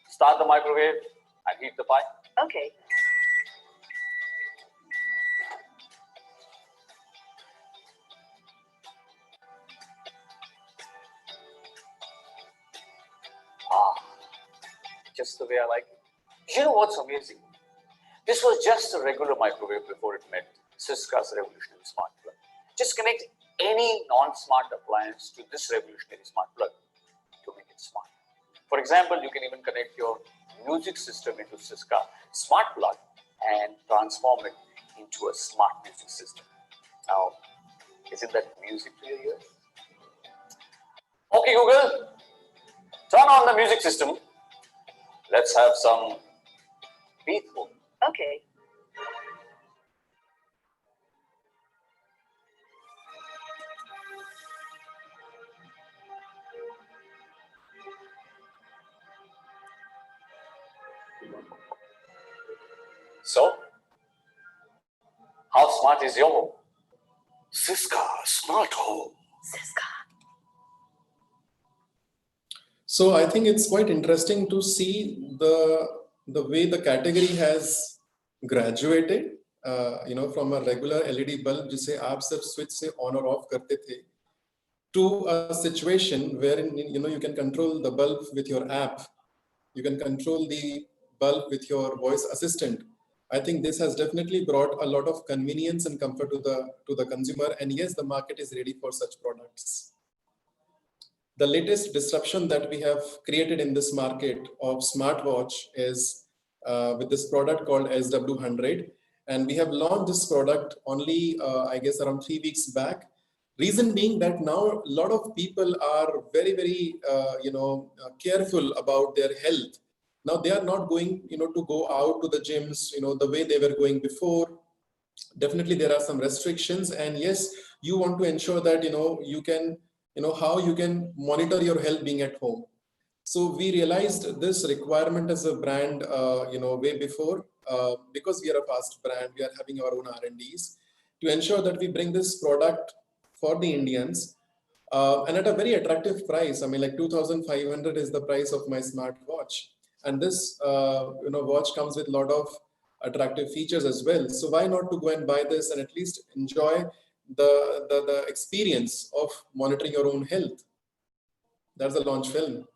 start the microwave and heat the pie. Okay. Ah, just the way I like it. You know what's amazing? This was just a regular microwave before it met Siska's revolutionary smart plug. Just connect any non-smart appliance to this revolutionary smart plug to make it smart. For example, you can even connect your music system into Siska smart plug and transform it into a smart music system. Now, isn't that music to your ears? Okay, Google, turn on the music system. Let's have some Beethoven. Okay. So, how smart is your home? Siska Smart Home. Siska. So I think it's quite interesting to see the way the category has graduated. From a regular LED bulb जिसे आप सिर्फ switch से on or off करते थे, to a situation wherein you can control the bulb with your app, you can control the bulb with your voice assistant. I think this has definitely brought a lot of convenience and comfort to the consumer, and yes, the market is ready for such products. The latest disruption that we have created in this market of smartwatch is with this product called SW100, and we have launched this product only I guess around 3 weeks back. Reason being that now a lot of people are very careful about their health. Now they are not going to go out to the gyms the way they were going before. Definitely there are some restrictions, and yes, you want to ensure that you can how you can monitor your health being at home. So we realized this requirement as a brand way before, because we are a fast brand, we are having our own R&Ds to ensure that we bring this product for the Indians, and at a very attractive price. I mean, like 2,500 is the price of my smartwatch, and this watch comes with a lot of attractive features as well. So why not to go and buy this and at least enjoy the experience of monitoring your own health? That's the launch film.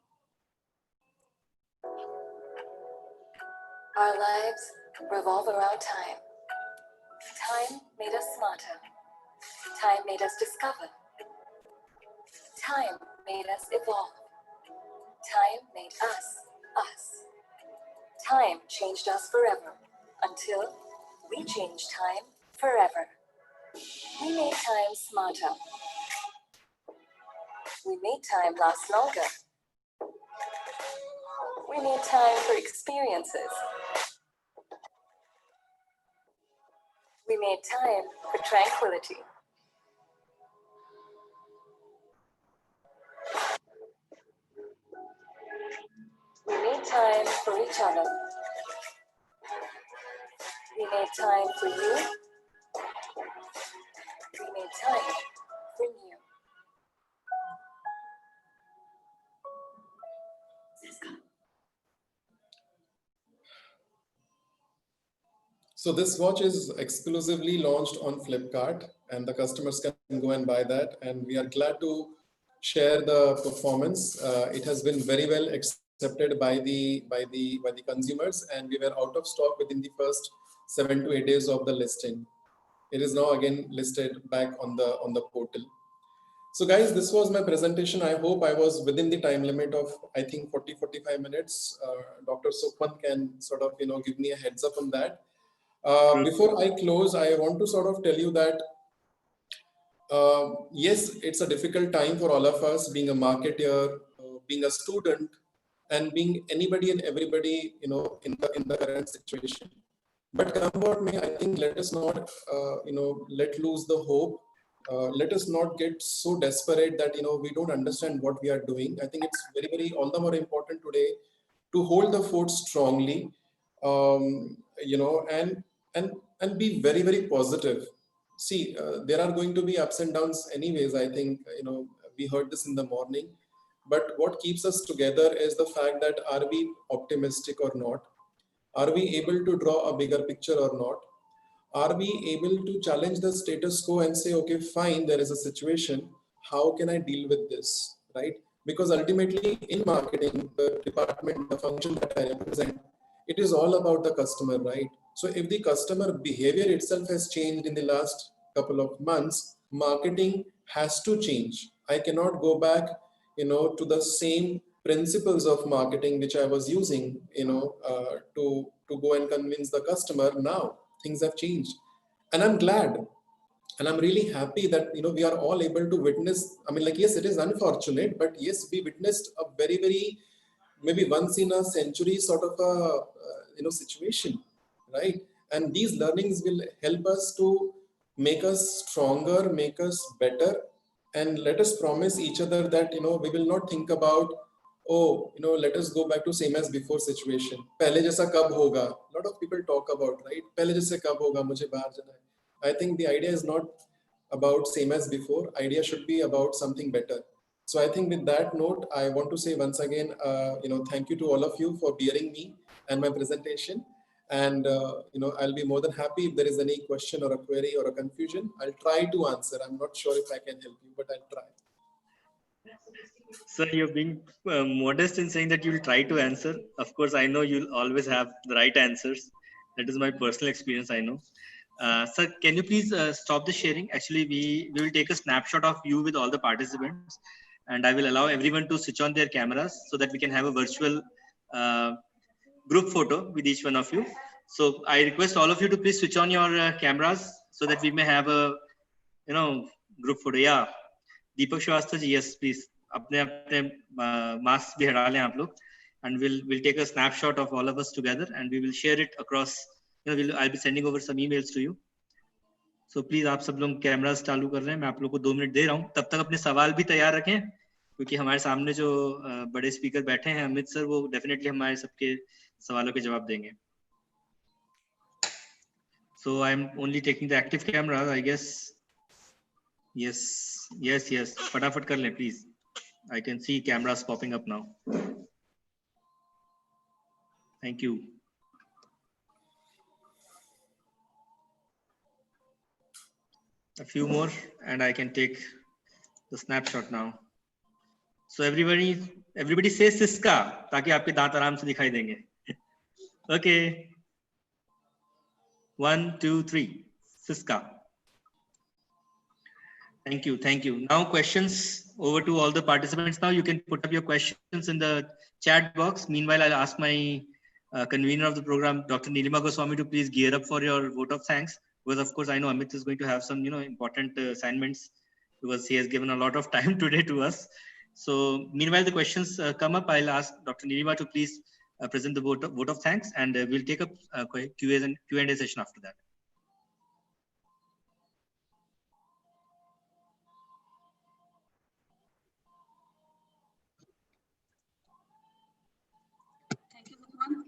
Our lives revolve around time. Time made us smarter. Time made us discover. Time made us evolve. Time made us, us. Time changed us forever, until we changed time forever. We made time smarter. We made time last longer. We made time for experiences. We made time for tranquility. We made time for each other. We made time for you. We made time for you. So this watch is exclusively launched on Flipkart, and the customers can go and buy that. And we are glad to share the performance. It has been very well accepted by the consumers, and we were out of stock within the first 7 to 8 days of the listing. It is now again listed back on the portal. So guys, this was my presentation. I hope I was within the time limit of, I think, 40-45 minutes. Dr. Sukhman can sort of, give me a heads up on that. Before I close, I want to sort of tell you that, yes, it's a difficult time for all of us, being a marketer, being a student, and being anybody and everybody, in the current situation. But come what may, I think let us not, let loose the hope. Let us not get so desperate that, we don't understand what we are doing. I think it's very, very all the more important today to hold the fort strongly, and be very, very positive. See, there are going to be ups and downs anyways. I think, we heard this in the morning, but what keeps us together is the fact that are we optimistic or not? Are we able to draw a bigger picture or not? Are we able to challenge the status quo and say, okay, fine, there is a situation. How can I deal with this, right? Because ultimately in marketing, the department, the function that I represent, it is all about the customer, right? So if the customer behavior itself has changed in the last couple of months, marketing has to change. I cannot go back, to the same principles of marketing which I was using, to go and convince the customer. Now things have changed, and I'm glad, and I'm really happy that we are all able to witness. I mean, like, yes, it is unfortunate, but yes, we witnessed a very, very, maybe once in a century sort of a situation, right? And these learnings will help us to make us stronger, make us better, and let us promise each other that we will not think about, oh, let us go back to same as before situation. Pehle jaisa kab hoga? A lot of people talk about, right? Pehle jaise kab hoga? Mujhe bahar jana hai. I think the idea is not about same as before. Idea should be about something better. So I think with that note, I want to say once again, thank you to all of you for bearing me and my presentation. And, I'll be more than happy if there is any question or a query or a confusion. I'll try to answer. I'm not sure if I can help you, but I'll try. Sir, you're being modest in saying that you'll try to answer. Of course, I know you'll always have the right answers. That is my personal experience, I know. Sir, can you please stop the sharing? Actually, we will take a snapshot of you with all the participants, and I will allow everyone to switch on their cameras so that we can have a virtual group photo with each one of you. So I request all of you to please switch on your cameras so that we may have a, group photo. Yeah, Deepak Shrivastava ji, yes, please. अपने masks भी हटा लें आप लोग, and we'll take a snapshot of all of us together, and we will share it across. I'll be sending over some emails to you. So please आप सब लोग cameras चालू कर रहे हैं. मैं आप लोग को 2 मिनट दे रहा हूँ. तब तक अपने सवाल भी तैयार रखें, क्योंकि हमारे सामने जो बड़े स्पीकर बैठे हैं अमित सर, वो डेफिनेटली हमारे सबके सवालों के जवाब देंगे. So I'm only taking the active camera, I guess. Yes. फटाफट कर लें please. I can see cameras popping up now. Thank you. A few more and I can take the snapshot now. So everybody say Siska, ताकि आपके दांत आराम से दिखाई देंगे. Okay. 1, 2, 3. Siska. Thank you. Now questions over to all the participants. Now you can put up your questions in the chat box. Meanwhile, I'll ask my convener of the program, Dr. Nilima Goswami, to please gear up for your vote of thanks. Because of course, I know Amit is going to have some, important assignments, because he has given a lot of time today to us. So meanwhile, the questions come up. I'll ask Dr. Nirima to please present the vote of thanks, and we'll take up Q&A session after that. Thank you, Bhagwan.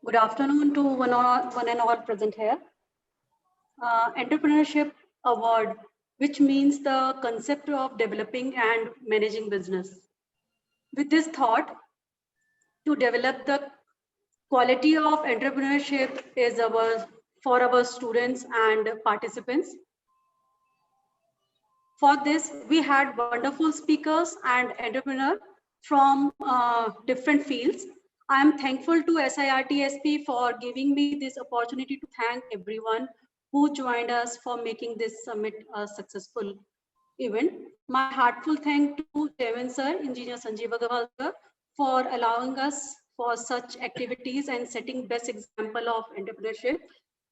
Good afternoon to one and all present here. Entrepreneurship Award, which means the concept of developing and managing business. With this thought, to develop the quality of entrepreneurship is for our students and participants. For this, we had wonderful speakers and entrepreneurs from different fields. I am thankful to SIRTSP for giving me this opportunity to thank everyone who joined us for making this summit a successful event. My heartful thanks to Chairman Sir, Engineer Sanjeev Agarwal sir, for allowing us for such activities and setting best example of entrepreneurship.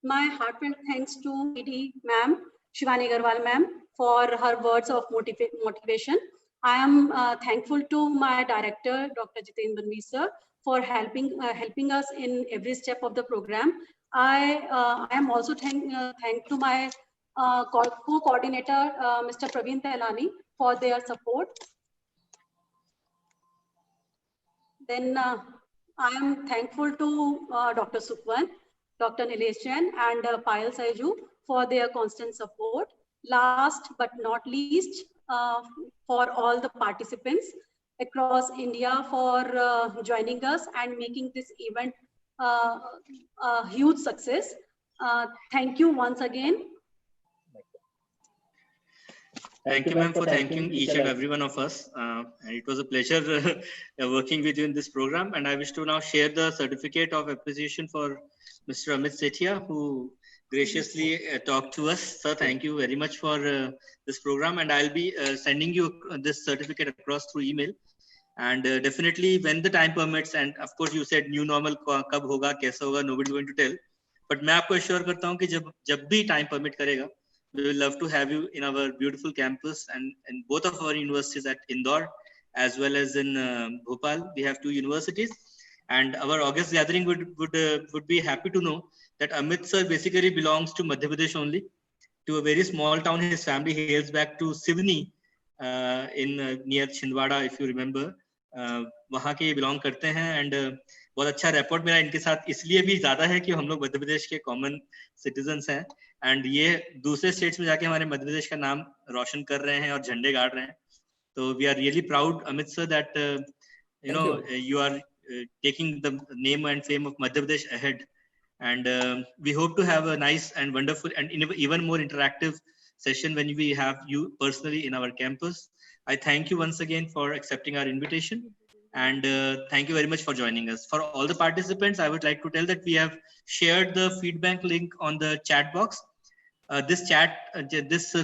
My heartfelt thanks to ED ma'am, Shivani Agarwal ma'am, for her words of motivation. I am thankful to my director, Dr. Jitendra Banvi sir, for helping us in every step of the program. I am also thank to my co-coordinator, Mr. Praveen Tailani, for their support. Then I am thankful to Dr. Sukhwan, Dr. Nilesh Jain, and Payal Saiju for their constant support. Last but not least, for all the participants across India for joining us and making this event a huge success. Thank you once again. Thank you, ma'am, for thanking each and every one of us. And it was a pleasure working with you in this program. And I wish to now share the certificate of appreciation for Mr. Amit Sethia, who graciously talked to us. Sir, thank you very much for this program. And I'll be sending you this certificate across through email. And definitely when the time permits, and of course you said new normal kab hoga, kaisa hoga, nobody going to tell. But मैं आपको assure करता हूँ कि जब भी time permit करेगा, we will love to have you in our beautiful campus and both of our universities at Indore as well as in Bhopal. We have two universities, and our August gathering would be happy to know that Amit sir basically belongs to Madhya Pradesh only, to a very small town. His family hails back to Sivni in near Chhindwara, if you remember. वहाँ के belong करते हैं, and बहुत अच्छा rapport मेरा इनके साथ इसलिए भी ज्यादा है कि हम लोग मध्य प्रदेश के कॉमन सिटीजन्स हैं, एंड ये दूसरे स्टेट्स में जाके हमारे मध्य प्रदेश का नाम रोशन कर रहे हैं और झंडे गाड़ रहे हैं. तो we are really proud, Amit sir, that you know you are taking the name and fame of Madhya Pradesh ahead, and we hope to have a nice and wonderful and even more interactive session when we have you personally in our campus. I thank you once again for accepting our invitation, and thank you very much for joining us. For all the participants, I would like to tell that we have shared the feedback link on the chat box. This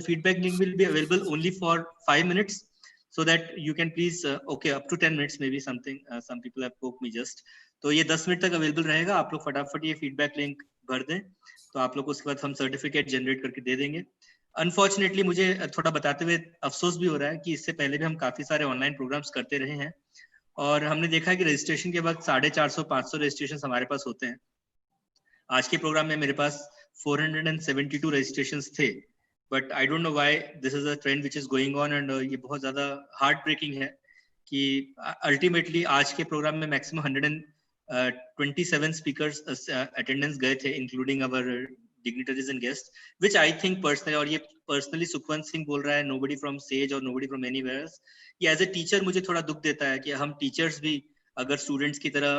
feedback link will be available only for 5 minutes, so that you can please okay, up to 10 minutes maybe something, some people have poked me just. तो ये 10 minute तक available रहेगा. आप लोग फटाफट ये feedback link भर दें, तो आप लोग उसके बाद हम सर्टिफिकेट जनरेट करके दे देंगे. अनफॉर्चुनेटली मुझे थोड़ा बताते हुए अफसोस भी हो रहा है कि इससे पहले भी हम काफी सारे ऑनलाइन प्रोग्राम्स करते रहे हैं, और हमने देखा है कि रजिस्ट्रेशन के वक्त 450-500 रजिस्ट्रेशन हमारे पास होते हैं. आज के प्रोग्राम में मेरे पास 472 रजिस्ट्रेशंस थे, but I don't know why this is a trend which is going on, and ये बहुत ज्यादा हार्ट ब्रेकिंग है कि अल्टीमेटली आज के प्रोग्राम में मैक्सिमम 127 स्पीकर्स अटेंडेंस गए थे, including our dignitaries and guests, which I think personally, और ये personally सुखवंत सिंह बोल रहा है, nobody from Sage or nobody from anywhere else, ये as a teacher मुझे थोड़ा दुख देता है कि हम teachers भी अगर students की तरह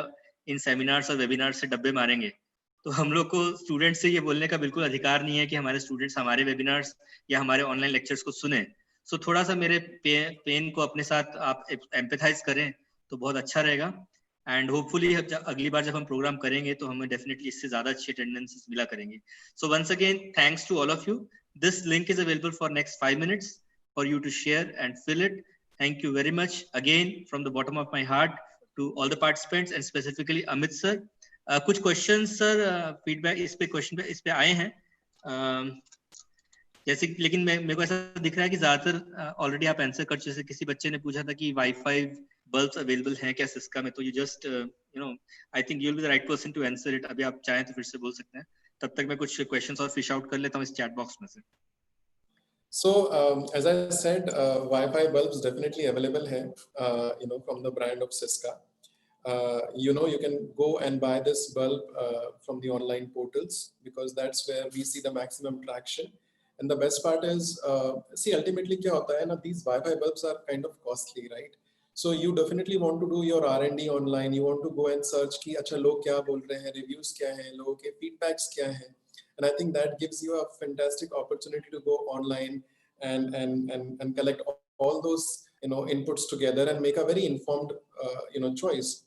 इन seminars और webinars से डब्बे मारेंगे, तो हम लोग को स्टूडेंट्स से ये बोलने का बिल्कुल अधिकार नहीं है कि हमारे स्टूडेंट्स हमारे वेबिनार्स या हमारे ऑनलाइन लेक्चर्स को सुने. सो थोड़ा सा मेरे पेन को अपने साथ आप एम्पैथाइज करें तो बहुत अच्छा रहेगा, एंड होपफुली अगली बार जब हम प्रोग्राम करेंगे तो हमें डेफिनेटली इससे ज्यादा अच्छी अटेंडेंस मिला करेंगे. So once again thanks to all of you. This link is available for next 5 minutes for you to share and fill it. Thank you very much again from the bottom of my heart to all the participants and specifically Amit sir. कुछ question sir feedback इस पे आए हैं. जैसे लेकिन मेरे को ऐसा दिख रहा है कि ज्यादातर ऑलरेडी आप आंसर कर चुके। जैसे किसी बच्चे ने पूछा था कि वाईफाई बल्ब्स अवेलेबल हैं क्या सिस्का में, तो you just I think you will be the right person to answer it. अभी आप चाहें तो फिर से बोल सकते हैं, तब तक मैं कुछ क्वेश्चंस और फिश आउट कर लेता हूँ इस चैट बॉक्स में से। So as I said, Wi-Fi bulbs definitely available hai, from the brand of Cisca. You can go and buy this bulb from the online portals, because that's where we see the maximum traction. And the best part is, see, ultimately kya hota hai na, these Wi-Fi bulbs are kind of costly, right? So you definitely want to do your R&D online. You want to go and search ki acha log kya bol rahe hain, reviews kya hain, logo ke feedbacks kya hain. And I think that gives you a fantastic opportunity to go online and collect all those inputs together and make a very informed choice.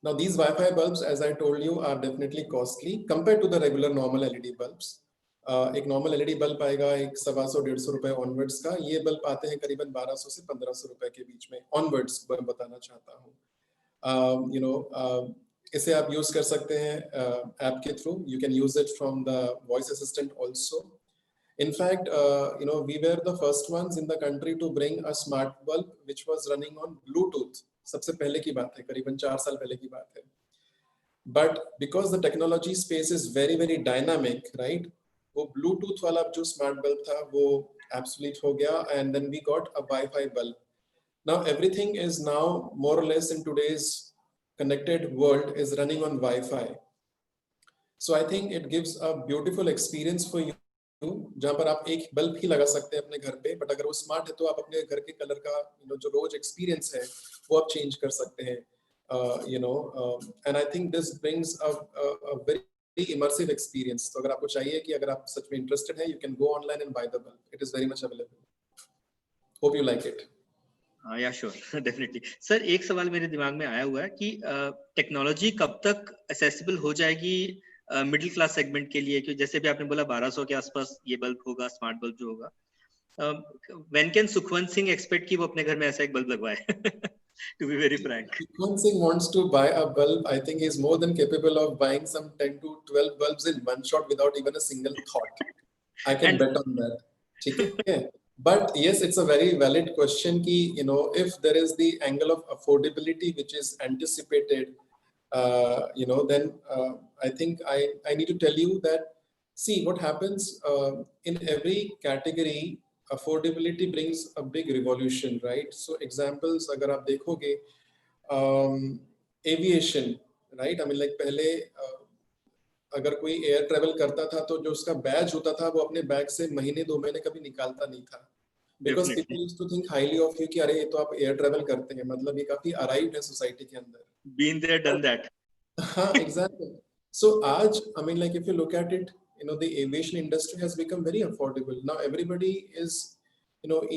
Now these Wi-Fi bulbs, as I told you, are definitely costly compared to the regular normal LED bulbs. एक normal LED bulb आएगा एक 125-150 रुपए onwards का, ये bulb आते हैं करीबन 1200 से 1500 रुपए के बीच में ऑनवर्ड्स, मैं बताना चाहता हूँ। इसे आप यूज कर सकते हैं ऐप के through. You can use it from the voice assistant also. In fact, we were the first ones in the country to bring a smart bulb which was running on Bluetooth. सबसे पहले की बात है, करीबन 4 साल पहले की बात है। But because the technology space is very very dynamic, right? वो Bluetooth वाला जो smart bulb था वो obsolete हो गया, and then we got a Wi-Fi bulb. Now everything is now more or less in today's connected world is running on Wi-Fi. So I think it gives a beautiful experience for you, जहां पर आप एक bulb ही लगा सकते हैं अपने घर पे, बट अगर वो स्मार्ट है तो आप अपने घर के कलर का जो रोज एक्सपीरियंस है वो आप चेंज कर सकते हैं, and I think this brings a very immersive experience. तो अगर आपको चाहिए कि अगर आप सच में इंटरेस्टेड हैं, you can go online and by the bulb, it is very much available. Hope you like it. या श्योर, डेफिनेटली। सर एक सवाल मेरे दिमाग में आया हुआ है कि टेक्नोलॉजी कब तक एक्सेसिबल हो जाएगी मिडिल क्लास सेगमेंट के लिए, क्योंकि जैसे भी आपने बोला 1200 के आसपास ये बल्ब होगा, स्मार्ट बल्ब जो होगा। When can Sukhwant Singh expect कि वो अपने घर में ऐसा एक बल्ब लगवाए? To be very frank, Sukhwant Singh wants to buy a bulb. I think he's more than capable of buying some 10 to 12 bulbs in one shot without even a single thought. I can bet on that. Okay. But yes, it's a very valid question ki, if there is the angle of affordability which is anticipated, then I think I need to tell you that, see what happens in every category, affordability brings a big revolution, right? So examples agar aap dekhoge, aviation, right? I mean like पहले अगर कोई air travel करता था तो जो उसका बैज होता था वो अपने बैग से महीने 2 महीने कभी निकालता नहीं था, because people used to think highly of you कि अरे ये तो आप एयर ट्रेवल करते हैं, मतलब ये काफी अराइव्ड है सोसाइटी के अंदर। Been there done that. हाँ, एग्जैक्टली। सो आज I mean like if you look at it, the aviation industry has become very affordable now. Everybody is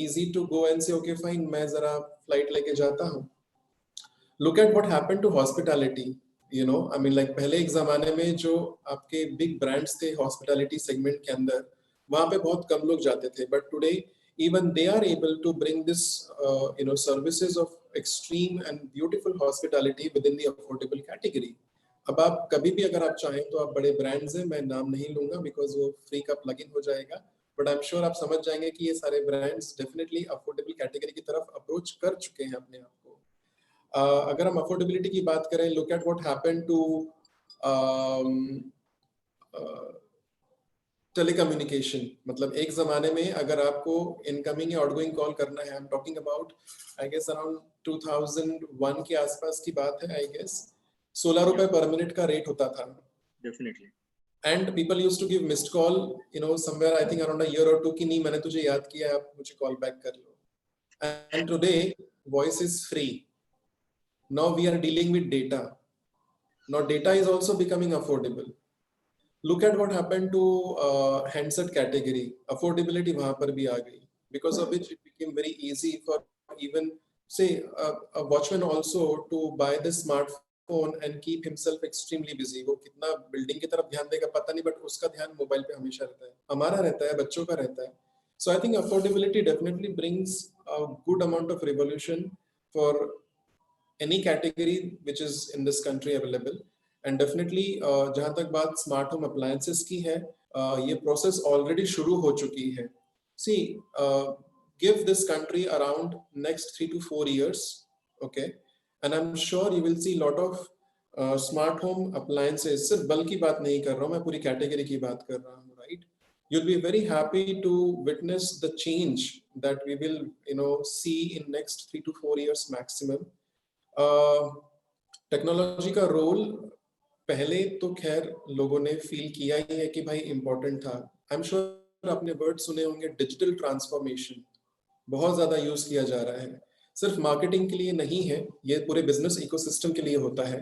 easy to go and say okay fine, मैं जरा flight लेके जाता हूँ। Look at what happened to hospitality. I mean like पहले एक जमाने में जो आपके big brands थे hospitality segment के अंदर, वहाँ पे बहुत कम लोग जाते थे, but today even they are able to bring this services of extreme and beautiful hospitality within the affordable category. अब आप कभी भी अगर आप चाहें तो आप बड़े ब्रांड्स हैं, मैं नाम नहीं लूंगा बिकॉज वो फ्री का प्लग इन हो जाएगा, बट आई एम श्योर आप समझ जाएंगे कि ये सारे ब्रांड्स डेफिनेटली अफोर्डेबल कैटेगरी की तरफ अप्रोच कर चुके हैं अपने आप को। अगर हम अफोर्डेबिलिटी की बात करें, look at what happened to telecommunication. मतलब एक जमाने में अगर आपको इनकमिंग या आउटगोइंग कॉल करना है, I am talking about I guess around 2001 के आसपास की बात है, आई गेस 16 रुपए पर मिनट का रेट होता था। Definitely. And people used to give missed call, somewhere I think around a year or two कि नहीं मैंने तुझे याद किया है, आप मुझे call back कर लो। And today voice is free. Now we are dealing with data. Now data is also becoming affordable. Look at what happened to handset category. Affordability वहाँ पर भी आ गई, because of which it became very easy for even say a watchman also to buy the smartphone and keep himself extremely busy. वो कितना building की तरफ ध्यान देगा पता नहीं, बट उसका ध्यान मोबाइल पे हमेशा रहता है, हमारा रहता है, बच्चों का रहता है। So I think affordability definitely brings a good amount of revolution for any category which is in this country available. And definitely जहाँ तक बात स्मार्ट होम अप्लायंसेस की है, ये प्रोसेस ऑलरेडी शुरू हो चुकी है. See, give this country around next 3 to 4 years, okay, and I'm sure you will see lot of smart home appliances. सिर्फ बल्क की बात नहीं कर रहा हूँ मैं, पूरी कैटेगरी की बात कर रहा हूँ, right? You'll be very happy to witness the change that we will, see in next 3 to 4 years maximum. Technology का रोल पहले तो खैर लोगों ने फील किया ही है कि भाई इंपॉर्टेंट था. आई एम श्योर आपने वर्ड सुने होंगे, डिजिटल ट्रांसफॉर्मेशन बहुत ज्यादा यूज किया जा रहा है. सिर्फ मार्केटिंग के लिए नहीं है, ये पूरे बिजनेस इकोसिस्टम के लिए होता है.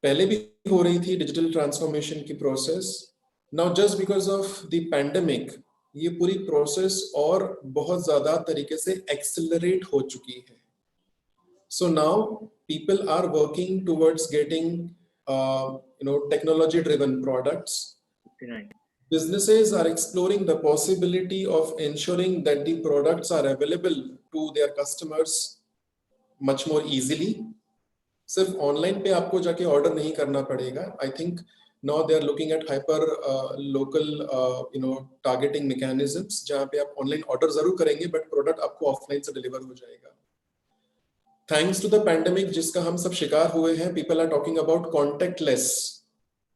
पहले भी हो रही थी डिजिटल ट्रांसफॉर्मेशन की process. Now just because of the pandemic ये पूरी प्रोसेस और बहुत ज्यादा तरीके से एक्सेलरेट हो चुकी है. So now people are working towards getting, technology-driven products. Right. Businesses are exploring the possibility of ensuring that the products are available to their customers much more easily. सिर्फ ऑनलाइन पे आपको जाके ऑर्डर नहीं करना पड़ेगा. I think now they are looking at hyper local, targeting mechanisms जहाँ पे आप ऑनलाइन ऑर्डर जरूर करेंगे बट प्रोडक्ट आपको ऑफलाइन से डिलीवर हो जाएगा. थैंक्स टू द पैंडेमिक जिसका हम सब शिकार हुए हैं, people are talking about contactless.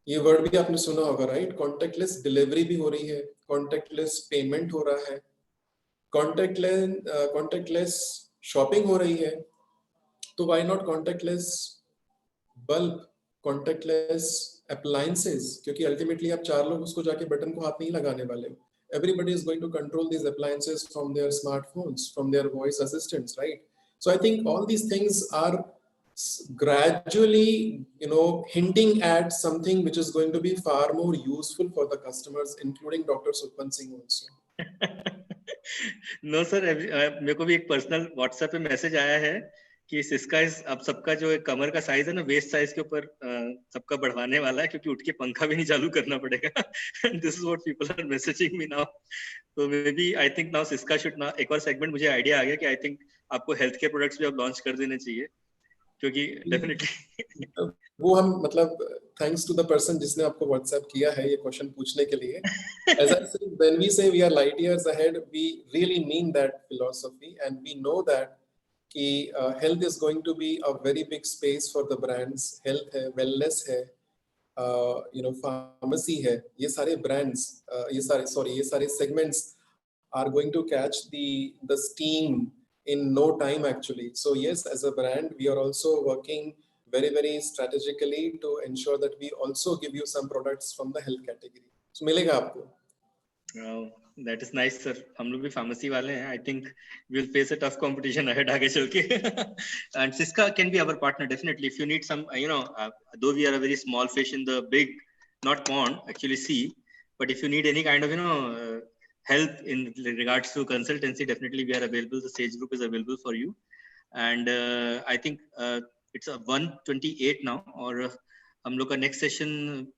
ये वर्ड भी आपने सुना होगा, राइट? कॉन्टेक्टलेस डिलीवरी भी हो रही है, कॉन्टेक्टलेस पेमेंट हो रहा है, कॉन्टेक्टलेस शॉपिंग हो रही है. तो why not contact lens bulb, contact lens appliances? क्योंकि अल्टीमेटली आप 4 लोग उसको जाके बटन को हाथ नहीं लगाने वाले. Everybody is going to control these appliances from their smartphones, from their voice assistants, right? So I think all these things are gradually, hinting at something which is going to be far more useful for the customers, including Dr. Suppan Singh also. No sir, मेरे को भी एक personal WhatsApp पे message आया है कि Syska अब सबका जो कमर का साइज है ना, वेस्ट साइज के ऊपर सबका बढ़वाने वाला है, क्योंकि उठ के पंखा भी नहीं चालू करना पड़ेगा. This is what people are messaging me now. तो maybe I think now Syska should ना, एक और सेगमेंट मुझे आइडिया आ गया कि आई थिंक आपको हेल्थ केयर प्रोडक्ट्स भी अब लॉन्च कर देने चाहिए, क्योंकि डेफिनेटली वो हम मतलब थैंक्स टू द पर्सन जिसने आपको व्हाट्सएप किया है ये क्वेश्चन पूछने के लिए. As I said, when we say we are light years ahead, we really mean that philosophy, and we know that कि health is going to be a very big space for the brands. Health है, wellness है, pharmacy है, ये सारे brands, ये सारे segments are going to catch the steam in no time actually. So yes, as a brand, we are also working very, very strategically to ensure that we also give you some products from the health category. So मिलेगा आपको. That is nice sir. हम लोग भी pharmacy वाले हैं. I think we will face a tough competition ahead आगे चल के. And Siska can be our partner definitely if you need some, though we are a very small fish in the big, not pond, actually sea, but if you need any kind of help in regards to consultancy, definitely we are available. The Sage Group is available for you. And I think it's a 1:28 now, or हम लोग का next session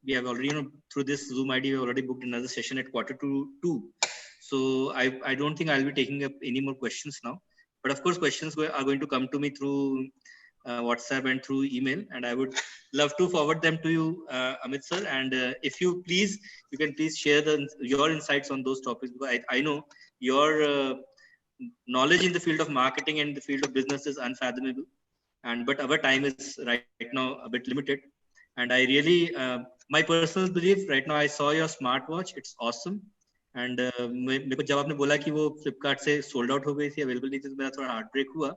we have already, through this Zoom ID we have already booked another session at 1:45. So I don't think I'll be taking up any more questions now, but of course questions are going to come to me through WhatsApp and through email, and I would love to forward them to you, Amit sir. And if you please, you can please share your insights on those topics, because I know your knowledge in the field of marketing and the field of business is unfathomable, but our time is right now a bit limited. And I really, my personal belief right now, I saw your smartwatch, it's awesome. And मेरे को जब आपने बोला कि वो फ्लिपकार्ट से sold out हो गई थी, अवेलेबल नहीं थी, तो मेरा थोड़ा हार्ट ब्रेक हुआ.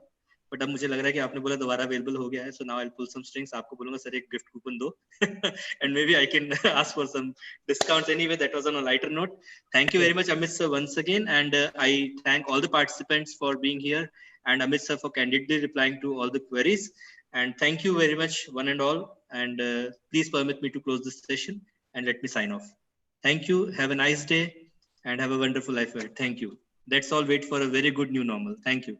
बट अब मुझे लग रहा है कि आपने बोला दोबारा अवेलेबल हो गया है. So now I will pull some strings. आपको बोलूंगा सर एक गिफ्ट कूपन दो, and maybe I can ask for some discounts. Anyway, that was on a lighter note. Thank you very much Amit sir once again, and I thank all the participants for being here, and Amit sir for candidly replying to all the queries. And thank you very much one and all, and please permit me to close this session and let me sign off. Thank you. Have a nice day and have a wonderful life ahead. Thank you. Let's all wait for a very good new normal. Thank you.